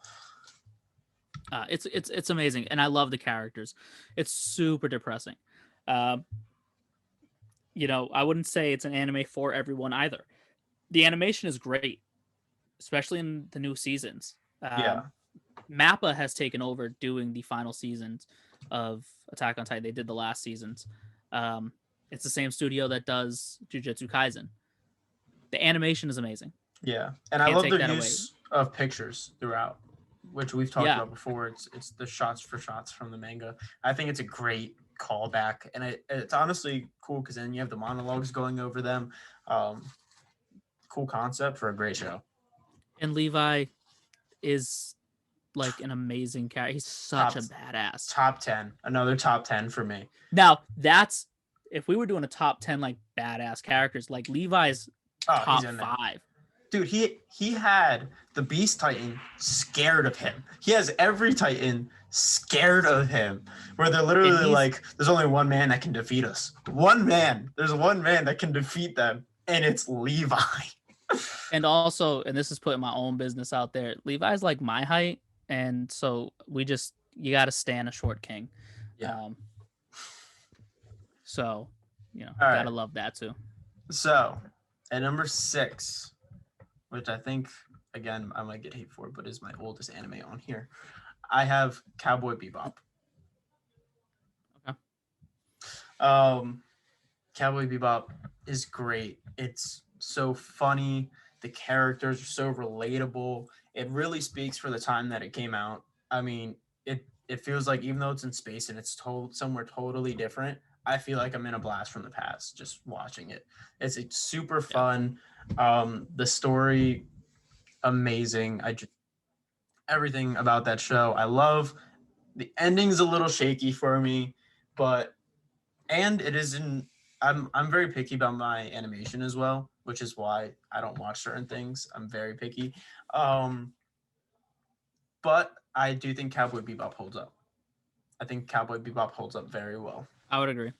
It's amazing, and I love the characters. It's super depressing. I wouldn't say it's an anime for everyone either. The animation is great, especially in the new seasons. Mappa has taken over doing the final seasons of Attack on Titan. They did the last seasons. It's the same studio that does Jujutsu Kaisen. The animation is amazing. Yeah, and I love the use of pictures throughout, which we've talked about before. It's the shots for shots from the manga. I think it's a great callback, and it's honestly cool because then you have the monologues going over them. Cool concept for a great show. And Levi is like an amazing character. He's such a badass. Top 10. Another top 10 for me. Now, that's if we were doing a top 10 like badass characters, like Levi's top 5. Dude, he had the Beast Titan scared of him. He has every Titan scared of him. Where they're literally like, there's only one man that can defeat us. One man. There's one man that can defeat them, and it's Levi. And also, and this is putting my own business out there, Levi's like my height, and so you got to stand a short king. Yeah. So, gotta love that too. So, at number 6, which I think, again, I might get hate for, but is my oldest anime on here, I have Cowboy Bebop. Okay. Cowboy Bebop is great. It's so funny. The characters are so relatable. It really speaks for the time that it came out. I mean, it feels like even though it's in space and it's somewhere totally different, I feel like I'm in a blast from the past just watching it. It's super Yeah. fun. The story amazing. I just everything about that show. I love the ending's a little shaky for me, but and it isn't. I'm very picky about my animation as well, which is why I don't watch certain things. I'm very picky. Um, but I do think Cowboy Bebop holds up. I think Cowboy Bebop holds up very well. I would agree.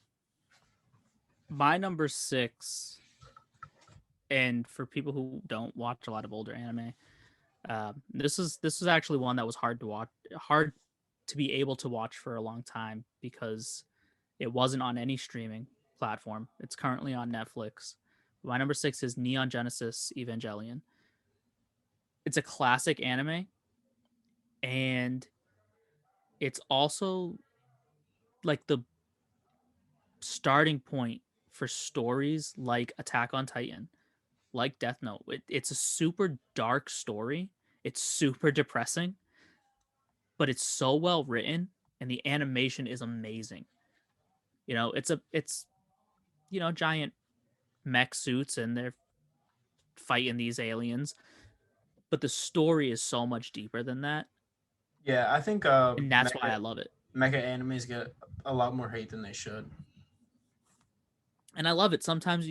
My number six, and for people who don't watch a lot of older anime, this is actually one that was hard to watch, hard to be able to watch for a long time because it wasn't on any streaming platform. It's currently on Netflix. My number six is Neon Genesis Evangelion. It's a classic anime, and it's also like the starting point for stories like Attack on Titan, like Death Note. It's a super dark story. It's super depressing, but it's so well written, and the animation is amazing. It's giant mech suits, and they're fighting these aliens, but the story is so much deeper than that, Yeah, I think and that's why I love it. mecha animes get a lot more hate than they should. And I love it. Sometimes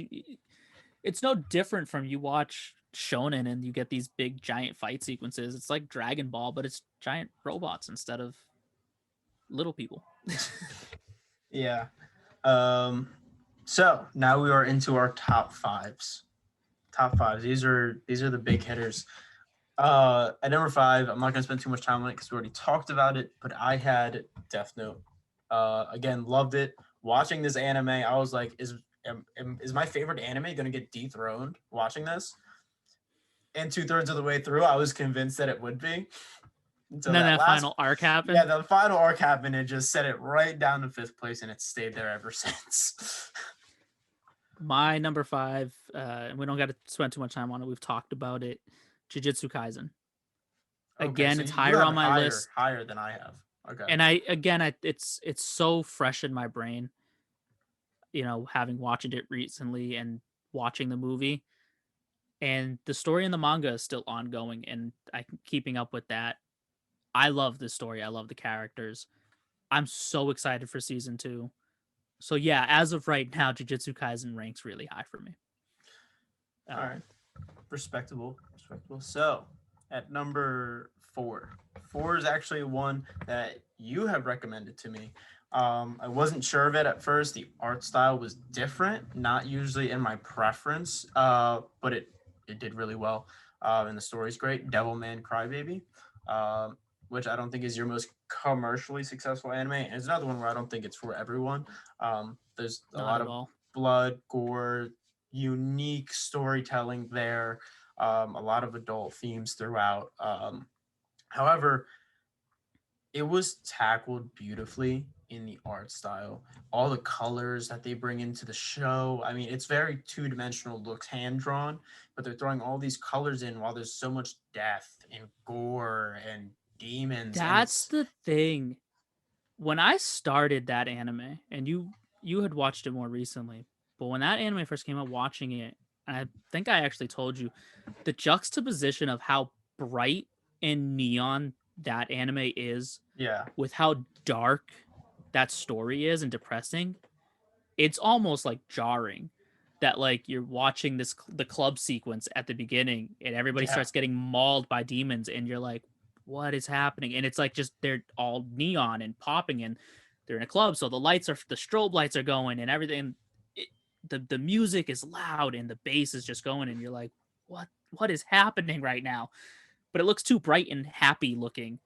it's no different from you watch shonen and you get these big giant fight sequences. It's like Dragon Ball, but it's giant robots instead of little people. Yeah. Um, so now we are into our top fives. Top fives. These are the big hitters. At number five, I'm not gonna spend too much time on it because we already talked about it. But I had Death Note. Again, loved it. Watching this anime, I was like, is my favorite anime gonna get dethroned? Watching this, and 2/3 of the way through, I was convinced that it would be. And Until then that that last, final arc yeah, happened. the final arc happened. It just set it right down to fifth place, and it's stayed there ever since. My number five, and we don't got to spend too much time on it. We've talked about it. Jujutsu Kaisen. Okay, Again, so it's you higher have on it my list, higher than I have. Okay. and it's so fresh in my brain. Having watched it recently and watching the movie, and the story in the manga is still ongoing, and I'm keeping up with that. I love the story. I love the characters. I'm so excited for season two. So yeah, as of right now, Jujutsu Kaisen ranks really high for me. All right. Um, Respectable. Respectable. So at number four is actually one that you have recommended to me. I wasn't sure of it at first. The art style was different, not usually in my preference, but it did really well. And the story's great. Devilman Crybaby, which I don't think is your most commercially successful anime. And it's another one where I don't think it's for everyone. There's a Not lot at of all. blood, gore, unique storytelling there. A lot of adult themes throughout. However, it was tackled beautifully in the art style. All the colors that they bring into the show. I mean, it's very two-dimensional, looks hand drawn, but they're throwing all these colors in while there's so much death and gore and demons, and That's it's the thing. When I started that anime, and you had watched it more recently, but when that anime first came out, watching it, I think I actually told you the juxtaposition of how bright and neon that anime is yeah, with how dark that story is and depressing. It's almost like jarring that like you're watching the club sequence at the beginning and everybody yeah, starts getting mauled by demons and you're like, what is happening? And it's like just they're all neon and popping and they're in a club, so the strobe lights are going and everything. The music is loud and the bass is just going and you're like, what is happening right now? But it looks too bright and happy looking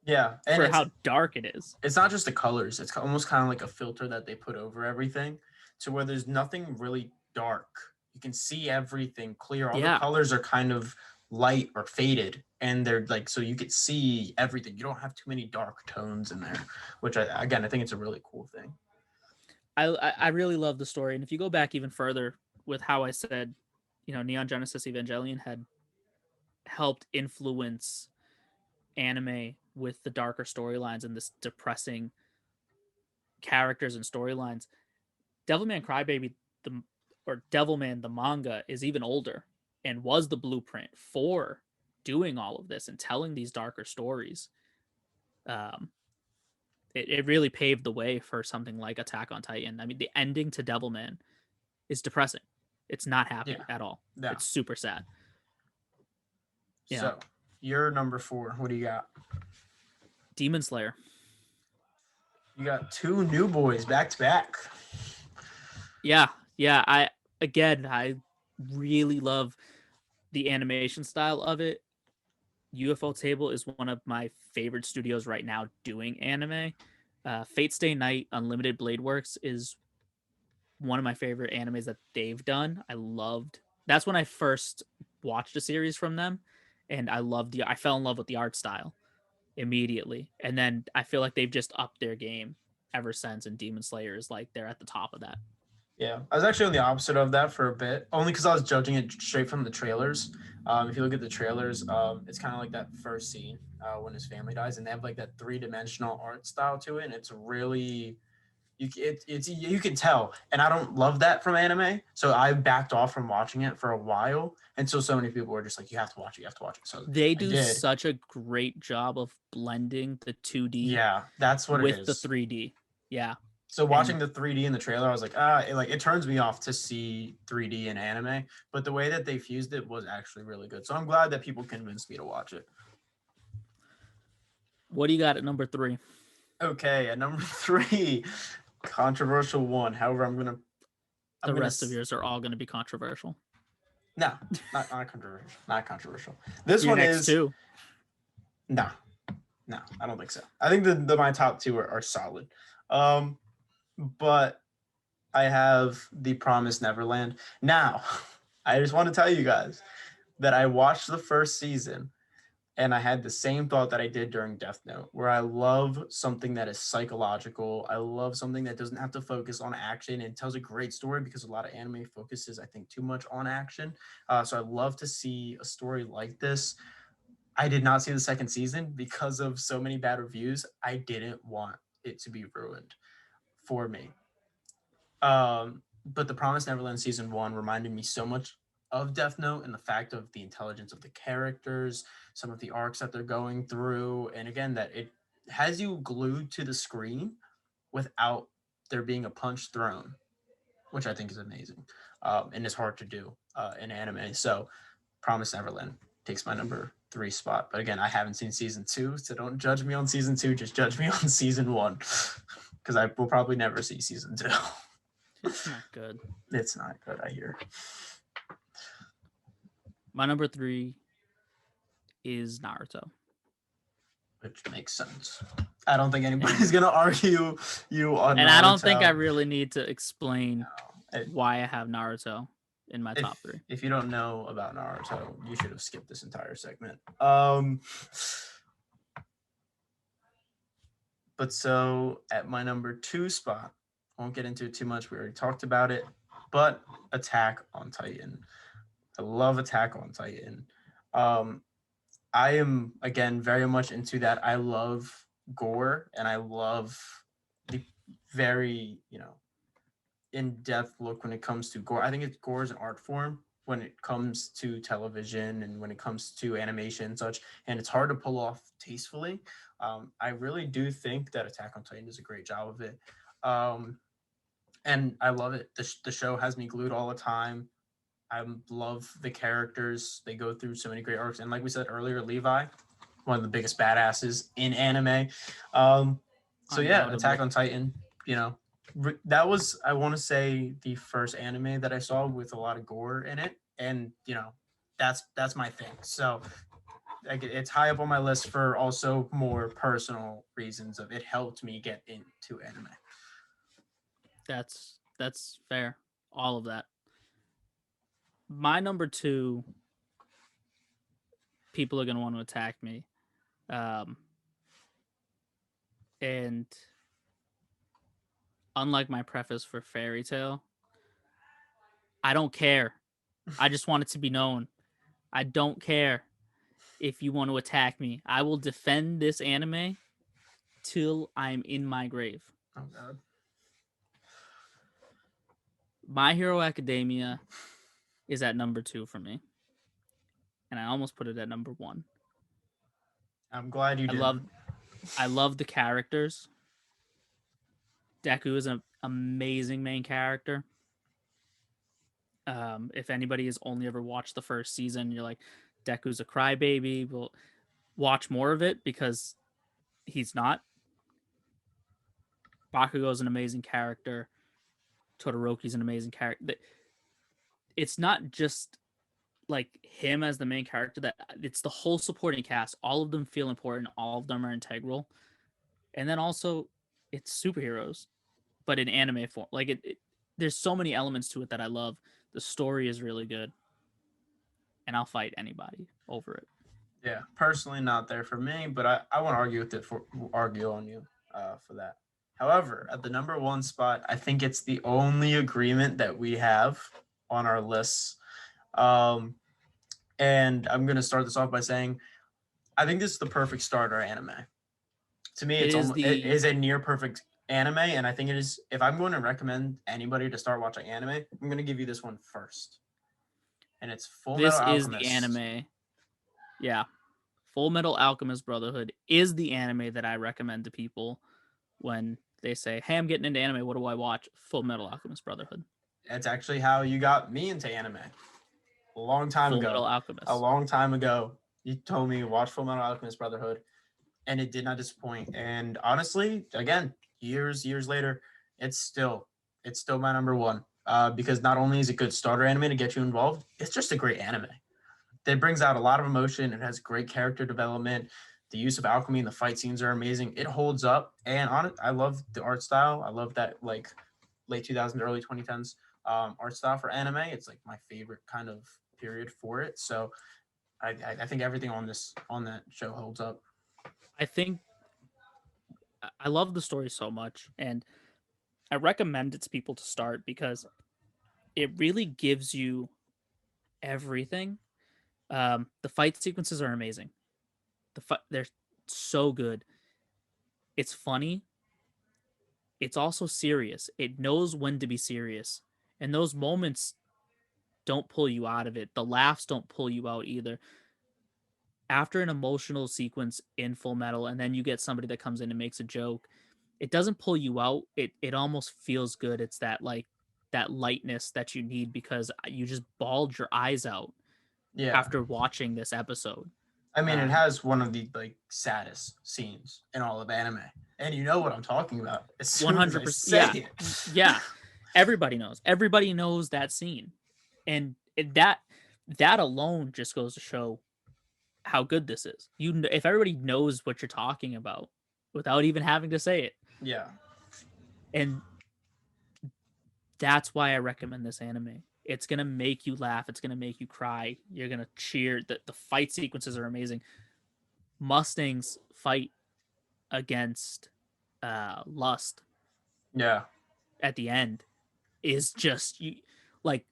yeah, and for how dark it is. it's not just the colors. It's almost kind of like a filter that they put over everything to where there's nothing really dark. You can see everything clear. All the Yeah. colors are kind of light or faded and they're like so you could see everything. You don't have too many dark tones in there, which I think it's a really cool thing. I really love the story, and if you go back even further with how I said, Neon Genesis Evangelion had helped influence anime with the darker storylines and this depressing characters and storylines. Devilman Crybaby, Devilman the manga is even older and was the blueprint for doing all of this and telling these darker stories. Um, it really paved the way for something like Attack on Titan. I mean, the ending to Devilman is depressing. It's not happy Yeah. at all. Yeah. It's super sad. So you're number 4. What do you got? Demon Slayer. You got 2 new boys back to back. Yeah. I really love the animation style of it. UFO Table is one of my favorite studios right now doing anime. Fate Stay Night Unlimited Blade Works is one of my favorite animes that they've done. That's when I first watched a series from them, and I fell in love with the art style immediately. And then I feel like they've just upped their game ever since, and Demon Slayer is like they're at the top of that. Yeah, I was actually on the opposite of that for a bit, only because I was judging it straight from the trailers. If you look at the trailers, it's kind of like that first scene when his family dies, and they have like that 3-dimensional art style to it, and it's really you can tell, and I don't love that from anime, so I backed off from watching it for a while until so many people were just like, you have to watch it. So they do such a great job of blending the 2D that's what with it is. the 3D. Yeah. So watching the 3D in the trailer, I was like, it turns me off to see 3D in anime, but the way that they fused it was actually really good. So I'm glad that people convinced me to watch it. What do you got at number 3? Okay, at number 3, controversial one. However, the rest of yours are all going to be controversial. No, not controversial. Not controversial. This Your one next is 2. No, I don't think so. I think my top 2 are solid. But I have The Promised Neverland. Now, I just want to tell you guys that I watched the first season and I had the same thought that I did during Death Note, where I love something that is psychological. I love something that doesn't have to focus on action and tells a great story, because a lot of anime focuses, I think, too much on action. So I love to see a story like this. I did not see the second season because of so many bad reviews. I didn't want it to be ruined for me. But The Promised Neverland season 1 reminded me so much of Death Note, and the fact of the intelligence of the characters, some of the arcs that they're going through, and again, that it has you glued to the screen without there being a punch thrown, which I think is amazing, and is hard to do in anime. So Promised Neverland takes my number 3 spot. But again, I haven't seen season 2, so don't judge me on season 2, just judge me on season 1, because I will probably never see season 2. It's not good. It's not good, I hear. My number 3 is Naruto. Which makes sense. I don't think anybody's going to argue you on and Naruto. I don't think I really need to explain why I have Naruto in my top 3. If you don't know about Naruto, you should have skipped this entire segment. But so at my number 2 spot, I won't get into it too much. We already talked about it, but Attack on Titan. I love Attack on Titan. I am, again, very much into that. I love gore, and I love the very, in-depth look when it comes to gore. I think gore is an art form when it comes to television and when it comes to animation and such, and it's hard to pull off tastefully. I really do think that Attack on Titan does a great job of it. And I love it. The show has me glued all the time. I love the characters. They go through so many great arcs. And like we said earlier, Levi, one of the biggest badasses in anime. So yeah, Attack on Titan, that was, I want to say, the first anime that I saw with a lot of gore in it. And, that's my thing. So it's high up on my list for also more personal reasons of it helped me get into anime. That's fair. All of that. My number 2, people are going to want to attack me. And unlike my preface for Fairy Tail, I don't care. I just want it to be known. I don't care if you want to attack me. I will defend this anime till I'm in my grave. Oh, God. My Hero Academia is at number 2 for me, and I almost put it at number 1. I'm glad you I didn't. love the characters. Deku is an amazing main character. If anybody has only ever watched the first season, you're like, Deku's a crybaby. Well, watch more of it because he's not. Bakugo's an amazing character. Todoroki's an amazing character. It's not just like him as the main character, that it's the whole supporting cast. All of them feel important. All of them are integral. And then also, it's superheroes, but in anime form. Like there's so many elements to it that I love. The story is really good, and I'll fight anybody over it. Yeah, personally not there for me, but I won't argue with it for argue on you for that. However, at the number one spot, I think it's the only agreement that we have on our lists. Um, and I'm gonna start this off by saying I think this is the perfect starter anime. To me, It it's is almost it the is a near perfect anime, and I think it is. If I'm going to recommend anybody to start watching anime, I'm gonna give you this one first, and it's Full Metal this is the Alchemist. anime. Yeah, Full Metal Alchemist Brotherhood is the anime that I recommend to people when they say, "Hey, I'm getting into anime. What do I watch?" Full Metal Alchemist Brotherhood. That's actually how you got me into anime. A long time Full ago. Metal A Alchemist. long time ago, you told me to watch Full Metal Alchemist Brotherhood, and it did not disappoint. And honestly, again, years later, it's still my number one. Because not only is it good starter anime to get you involved, it's just a great anime. It brings out a lot of emotion. It has great character development. The use of alchemy and the fight scenes are amazing. It holds up, and on it, I love the art style. I love that like late 2000s, early 2010s art style for anime. It's like my favorite kind of period for it. So I think everything on that show holds up. I think I love the story so much, and I recommend it to people to start because it really gives you everything. The fight sequences are amazing. They're so good. It's funny. It's also serious. It knows when to be serious, and those moments don't pull you out of it. The laughs don't pull you out either. After an emotional sequence in Full Metal, and then you get somebody that comes in and makes a joke, it doesn't pull you out. It almost feels good. It's that lightness that you need because you just bawled your eyes out Yeah. after watching this episode. I mean, it Um, has one of the like saddest scenes in all of anime, and you know what I'm talking about as soon as I 100%. say Yeah. it. Yeah. Everybody knows. Everybody knows that scene. And that alone just goes to show how good this is. If everybody knows what you're talking about without even having to say it. Yeah, And that's why I recommend this anime. It's going to make you laugh, it's going to make you cry. You're going to cheer. The fight sequences are amazing. Mustangs fight against Lust yeah, at the end is just like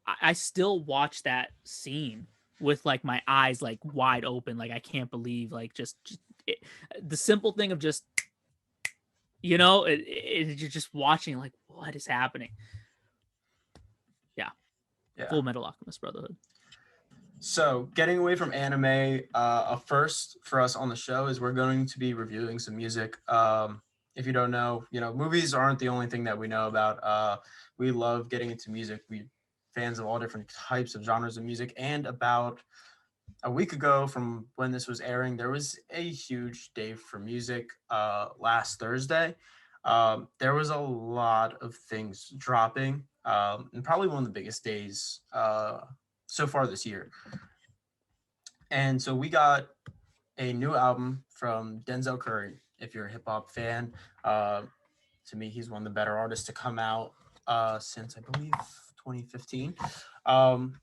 I still watch that scene with like my eyes like wide open, like I can't believe like just it, the simple thing of just you're just watching like what is happening. Yeah, yeah. Full Metal Alchemist Brotherhood. So, getting away from anime, a first for us on the show is we're going to be reviewing some music. If you don't know, movies aren't the only thing that we know about. We love getting into music. We fans of all different types of genres of music. And about a week ago, from when this was airing, there was a huge day for music. Last Thursday, there was a lot of things dropping, and probably one of the biggest days so far this year. And so we got a new album from Denzel Curry. If you're a hip hop fan, to me, he's one of the better artists to come out since I believe 2015. Um,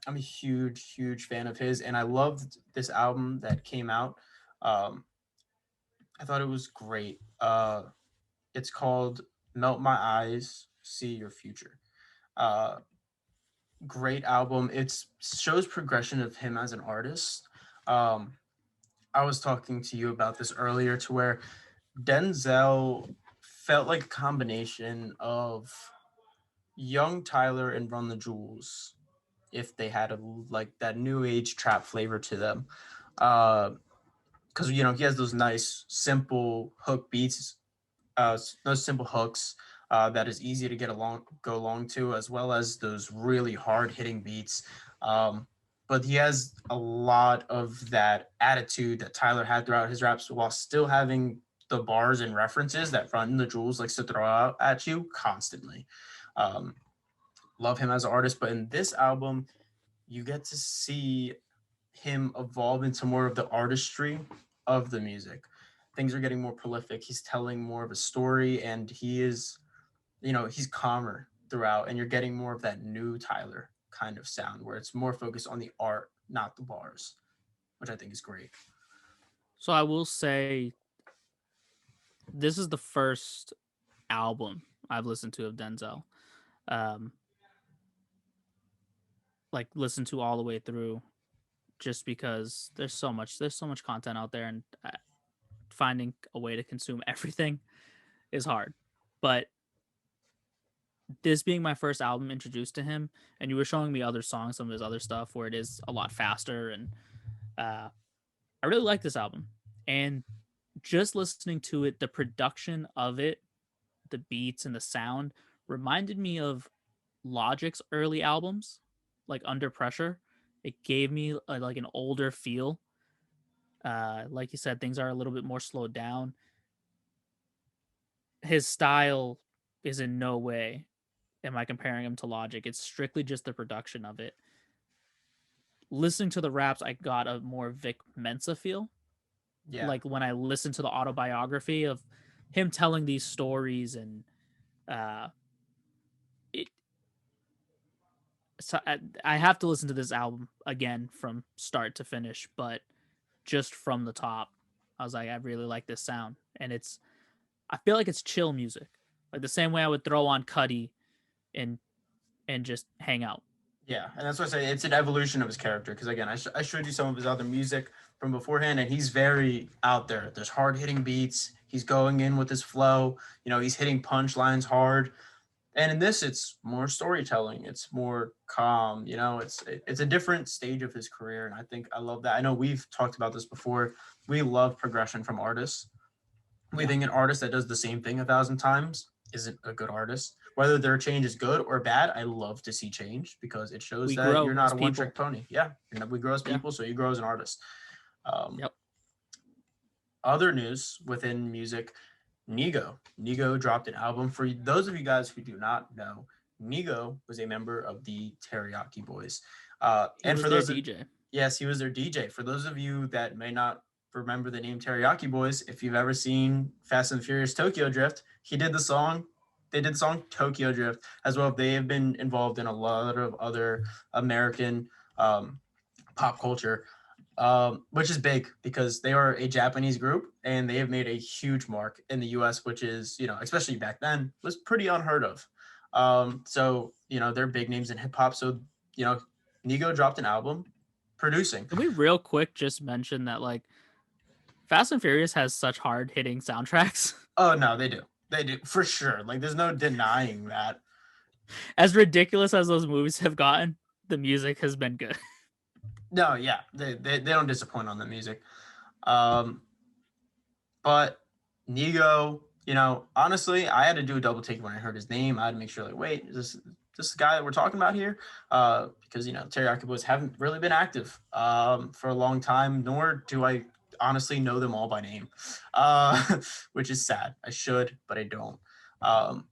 I'm a huge fan of his, and I loved this album that came out. Um, I thought it was great. It's called "Melt My Eyes, See Your Future." Uh, Great album. It shows progression of him as an artist. Um, I was talking to you about this earlier, to where Denzel felt like a combination of Young Tyler and Run the Jewels, if they had a like that new age trap flavor to them. Because he has those nice simple hook beats, those simple hooks that is easy to go along to, as well as those really hard hitting beats. But he has a lot of that attitude that Tyler had throughout his raps, while still having the bars and references that Run the Jewels likes to throw out at you constantly. Um, Love him as an artist, but in this album, you get to see him evolve into more of the artistry of the music. Things are getting more prolific. He's telling more of a story, and he's calmer throughout, and you're getting more of that new Tyler kind of sound where it's more focused on the art, not the bars, which I think is great. So I will say this is the first album I've listened to of Denzel. Um, like listened to all the way through, just because there's so much content out there, and finding a way to consume everything is hard. But this being my first album introduced to him, and you were showing me other songs, some of his other stuff where it is a lot faster, and I really like this album. And just listening to it, the production of it, the beats and the sound reminded me of Logic's early albums, like Under Pressure. It gave me like an older feel. Like you said, things are a little bit more slowed down. His style is in no way am I comparing him to Logic. It's strictly just the production of it. Listening to the raps, I got a more Vic Mensa feel. Yeah, Like when I listened to the autobiography of him telling these stories, and uh, it. So I have to listen to this album again from start to finish, but just from the top, I was like, I really like this sound, and I feel like it's chill music, like the same way I would throw on Cuddy and just hang out. yeah, and that's what I say. It's an evolution of his character. Because again, I showed you some of his other music from beforehand, and he's very out there. There's hard hitting beats. He's going in with his flow. He's hitting punchlines hard. And in this, it's more storytelling. It's more calm. It's a different stage of his career, and I think I love that. I know we've talked about this before. We love progression from artists. We Yeah, think an artist that does the same thing 1,000 times isn't a good artist. Whether their change is good or bad, I love to see change because it shows we that you're grow not as a one people. trick pony. Yeah, we grow as Yeah, people, so you grow as an artist. Um, yep. Other news within music, Nigo. Nigo dropped an album. For those of you guys who do not know, Nigo was a member of the Teriyaki Boys. He And was for their those that, DJ. yes, he was their DJ. For those of you that may not remember the name Teriyaki Boys, if you've ever seen Fast and Furious Tokyo Drift, he did the song. They did the song Tokyo Drift as well. They have been involved in a lot of other American pop culture, which is big because they are a Japanese group and they have made a huge mark in the U.S., which is, especially back then, was pretty unheard of. So they're big names in hip hop. So you know, Nigo dropped an album producing. Can we real quick just mention that like Fast and Furious has such hard hitting soundtracks? Oh no, they do for sure. Like there's no denying that. As ridiculous as those movies have gotten, the music has been good. No, yeah, they don't disappoint on the music. Um, But Nigo, honestly, I had to do a double take when I heard his name. I had to make sure, like, wait, is this the guy that we're talking about here? Because Teriyaki Boys haven't really been active for a long time, nor do I honestly know them all by name, which is sad. I should, but I don't. Um,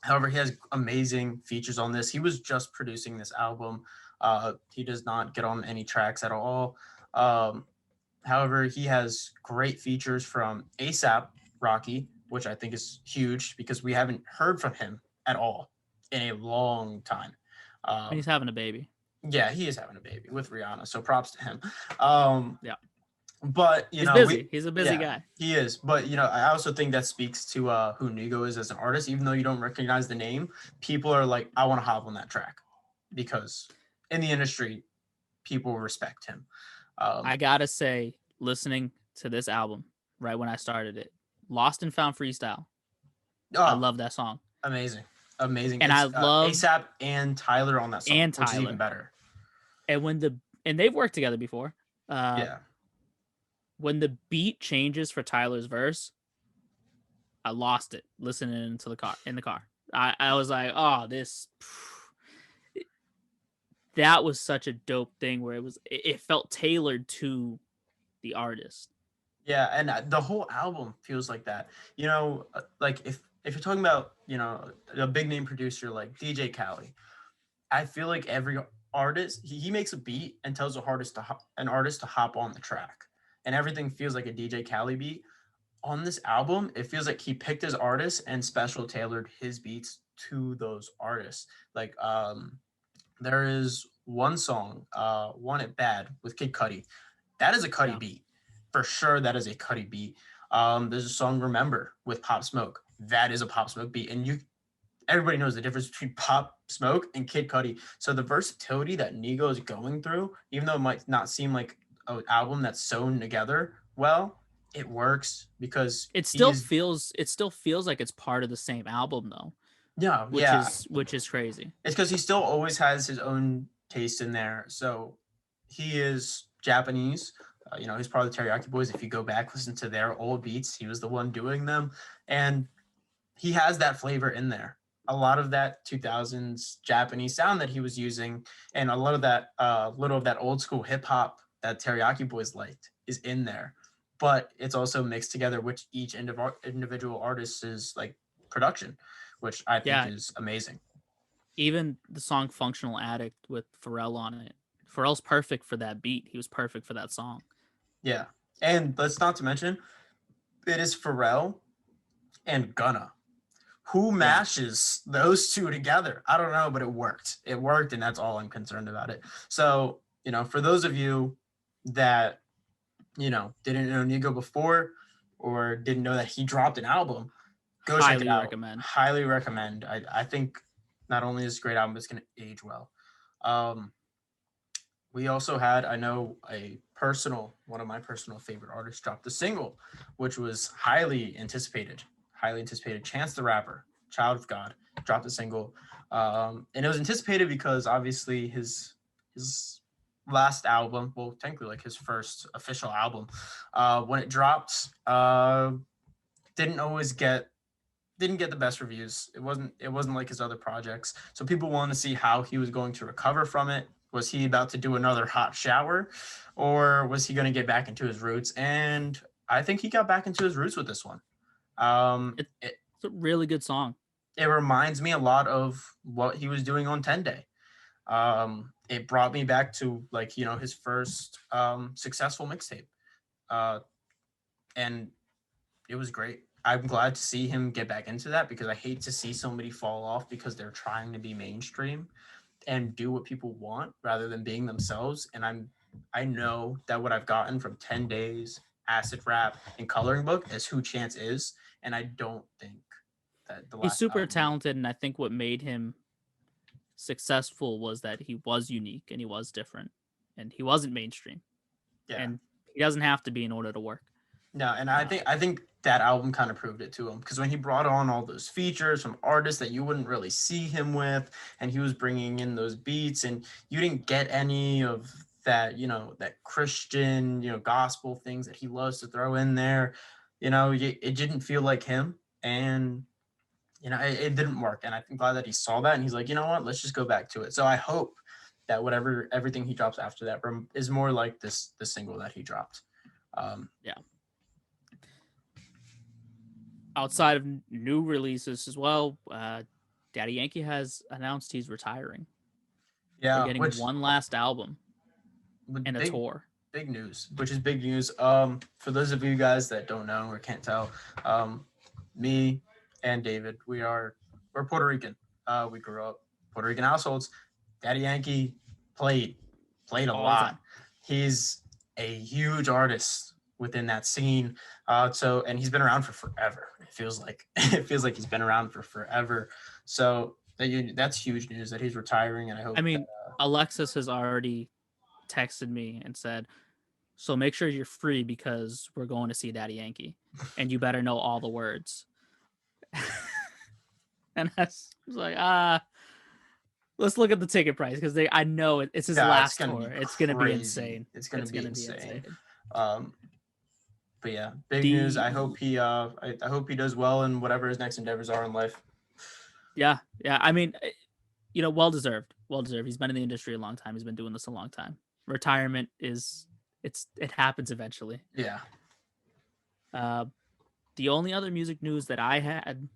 However, he has amazing features on this. He was just producing this album. He does not get on any tracks at all. Um, However, he has great features from ASAP Rocky, which I think is huge because we haven't heard from him at all in a long time. And he's Um, having a baby. yeah, he is having a baby with Rihanna, so props to him. Um, Yeah. but He's busy. He's a busy yeah, guy. he is. But I also think that speaks to who Nigo is as an artist. Even though you don't recognize the name, people are like, I want to hop on that track because in the industry, people respect him. I gotta say, listening to this album right when I started it, Lost and Found Freestyle. I Oh, love that song. amazing. amazing. And I It's love ASAP and Tyler on that song, and which is even Tyler. better. And they've worked together before. Yeah. When the beat changes for Tyler's verse, I lost it listening to the car in the car. I was like, oh, this that was such a dope thing where it felt tailored to the artist. Yeah, and the whole album feels like that. Like if you're talking about, a big name producer like DJ Khaled, I feel like every artist he makes a beat and tells an artist to hop on the track, and everything feels like a DJ Khaled beat. On this album, it feels like he picked his artists and special tailored his beats to those artists. Like there is one song, "Want It Bad" with Kid Cudi. That is a Cudi Yeah. beat. For sure, that is a Cudi beat. There's a song "Remember" with Pop Smoke. That is a Pop Smoke beat. And everybody knows the difference between Pop Smoke and Kid Cudi. So the versatility that Nigo is going through, even though it might not seem like an album that's sewn together well, it works because he is. It still feels like it's part of the same album though, Yeah, which yeah. is crazy. It's because he still always has his own taste in there. So he is Japanese. He's part of the Teriyaki Boys. If you go back, listen to their old beats, he was the one doing them. And he has that flavor in there. A lot of that 2000s Japanese sound that he was using, and a lot of that, little of that old school hip hop that Teriyaki Boys liked is in there. But it's also mixed together with each individual artist's like production, which I think Yeah, is amazing. even the song "Functional Addict" with Pharrell on it. Pharrell's perfect for that beat. He was perfect for that song. Yeah. And let's not to mention, it is Pharrell and Gunna. Who Yeah, mashes those two together? I don't know, but it worked. It worked, and that's all I'm concerned about it. So, for those of you that, didn't know Nigo before or didn't know that he dropped an album, go check it highly out. recommend. Highly recommend. I think not only is it a great album, it's going to age well. Um, we also had, I know, one of my personal favorite artists dropped a single, which was highly anticipated. Chance the Rapper, Child of God, dropped a single. And it was anticipated because obviously his last album, well, technically like his first official album, when it dropped, didn't always get didn't get the best reviews. It wasn't like his other projects. So people wanted to see how he was going to recover from it. Was he about to do another hot shower, or was he going to get back into his roots? And I think he got back into his roots with this one. It's It a really good song. it reminds me a lot of what he was doing on 10 Day. It brought me back to like his first successful mixtape, uh, and it was great. I'm glad to see him get back into that because I hate to see somebody fall off because they're trying to be mainstream and do what people want rather than being themselves. And I know that what I've gotten from 10 Days, Acid Rap, and Coloring Book is who Chance is, and I don't think that the He's last super album. talented, and I think what made him successful was that he was unique and he was different, and he wasn't mainstream, Yeah. and he doesn't have to be in order to work. No, and I think that album kind of proved it to him because when he brought on all those features from artists that you wouldn't really see him with, and he was bringing in those beats, and you didn't get any of that, that Christian, gospel things that he loves to throw in there. It didn't feel like him, and it didn't work. And I'm glad that he saw that, and he's like, you know what, let's just go back to it. So I hope that everything he drops after that is more like this single that he dropped. Yeah. Outside of new releases as well, Daddy Yankee has announced he's retiring. We're Yeah, getting which one last album with and a tour. big news, which is big news. For those of you guys that don't know or can't tell, me and David, we're Puerto Rican. We grew up Puerto Rican households. Daddy Yankee played a All the lot. time. He's a huge artist within that scene. And he's been around for forever. It feels like he's been around for forever. So that's huge news that he's retiring, and I hope. I mean, Alexis has already texted me and said, so make sure you're free because we're going to see Daddy Yankee, and you better know all the words. And I was like, let's look at the ticket price because I know it's his Yeah, it's last gonna be tour. It's gonna be crazy. insane. It's gonna It's be gonna be insane. insane. But yeah, big news. The I hope I hope he does well in whatever his next endeavors are in life. Yeah. I mean, well deserved. Well deserved. He's been in the industry a long time. He's been doing this a long time. Retirement it happens eventually. Yeah. The only other music news that I had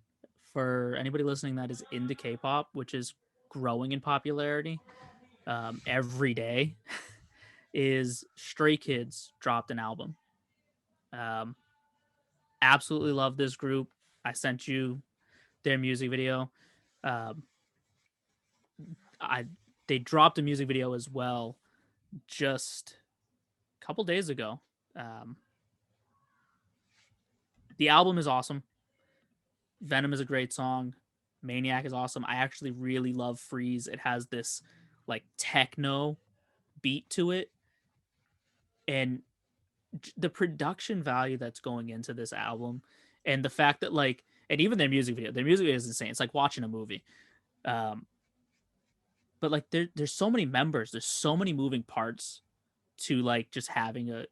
for anybody listening that is into K-pop, which is growing in popularity every day, is Stray Kids dropped an album. Um, Absolutely love this group. I sent you their music video. Um, I They dropped a music video as well just a couple days ago. Um, the album is awesome. Venom is a great song. Maniac is awesome. I actually really love Freeze. It has this like techno beat to it, and the production value that's going into this album, and the fact that and even their music video is insane. It's like watching a movie. Um, but like there's so many members, there's so many moving parts to like just having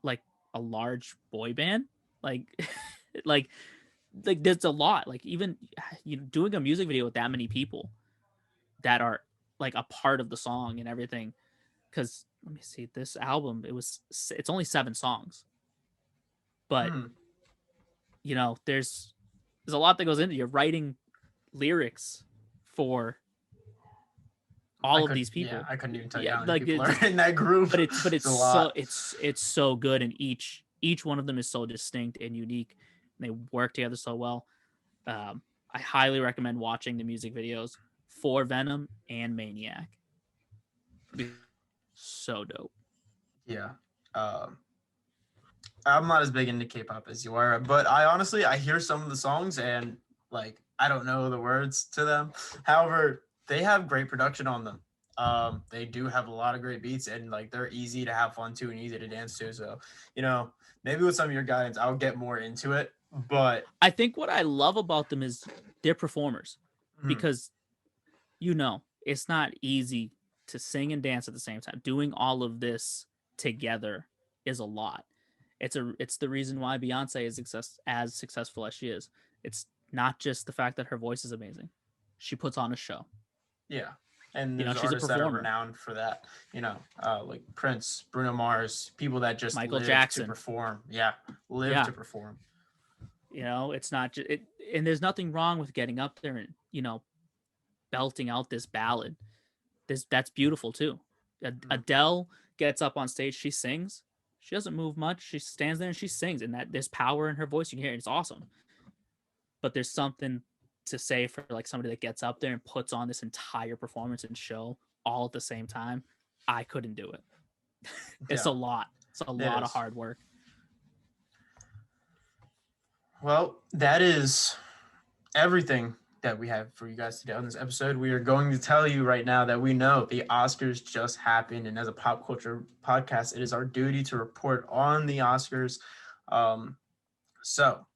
like a large boy band, like like there's a lot. Like even doing a music video with that many people that are like a part of the song and everything. Because let me see, this album it's only 7 songs, but Hmm. there's a lot that goes into you're writing lyrics for all of these people. I couldn't even tell you Yeah, how many like people are in that group. but it's It's a so lot. it's so good, and each one of them is so distinct and unique, and they work together so well. I highly recommend watching the music videos for Venom and Maniac. So dope. Yeah. Um, I'm not as big into K-pop as you are, but I hear some of the songs and like I don't know the words to them. However, they have great production on them. They do have a lot of great beats and like they're easy to have fun to and easy to dance to. So, maybe with some of your guidance, I'll get more into it. But I think what I love about them is they're performers, mm, because it's not easy to sing and dance at the same time. Doing all of this together is a lot. It's the reason why Beyonce is as successful as she is. It's not just the fact that her voice is amazing. She puts on a show. yeah, and there's She's a artists that are performer. renowned for that. Like Prince, Bruno Mars, people that just Michael live to Jackson. perform. Yeah, live Yeah. to perform. It's not just it, and there's nothing wrong with getting up there and belting out this ballad. That's beautiful too. Adele gets up on stage, she sings. She doesn't move much. She stands there and she sings, and that there's power in her voice. You can hear it. It's awesome. But there's something to say for like somebody that gets up there and puts on this entire performance and show all at the same time. I couldn't do it. It's Yeah, a lot. It's a it lot of is. hard work. Well, that is everything that we have for you guys today on this episode. We are going to tell you right now that we know the Oscars just happened, and as a pop culture podcast, it is our duty to report on the Oscars. Um, so,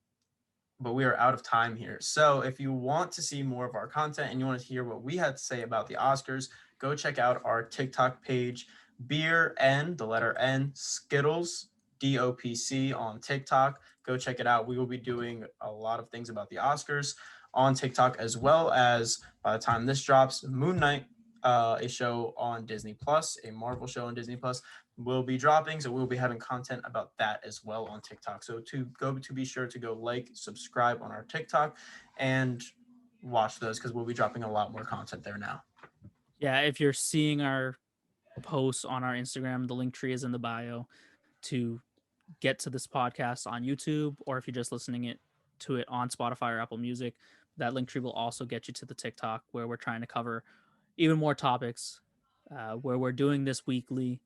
but we are out of time here. So, if you want to see more of our content and you want to hear what we had to say about the Oscars, go check out our TikTok page, Beer N, the letter N, Skittles, DOPC on TikTok. Go check it out. We will be doing a lot of things about the Oscars on TikTok, as well as by the time this drops, Moon Knight, a show on Disney Plus, a Marvel show on Disney Plus, will be dropping. So we'll be having content about that as well on TikTok. So to be sure to go like, subscribe on our TikTok, and watch those because we'll be dropping a lot more content there now. Yeah, if you're seeing our posts on our Instagram, the link tree is in the bio to get to this podcast on YouTube, or if you're just listening to it on Spotify or Apple Music, that link tree will also get you to the TikTok where we're trying to cover even more topics, where we're doing this weekly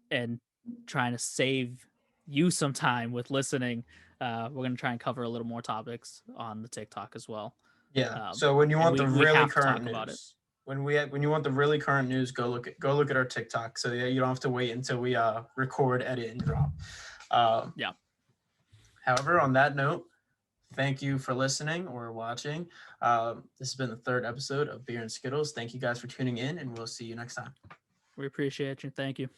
and trying to save you some time with listening. We're going to try and cover a little more topics on the TikTok as well. Yeah. So when you And want the we really have to current talk about it. news, when you want the really current news, go look at our TikTok. So yeah, you don't have to wait until we record, edit, and drop. Yeah. However, on that note, Thank you for listening or watching. This has been the third episode of Beer and Skittles. Thank you guys for tuning in, and we'll see you next time. We appreciate you. Thank you.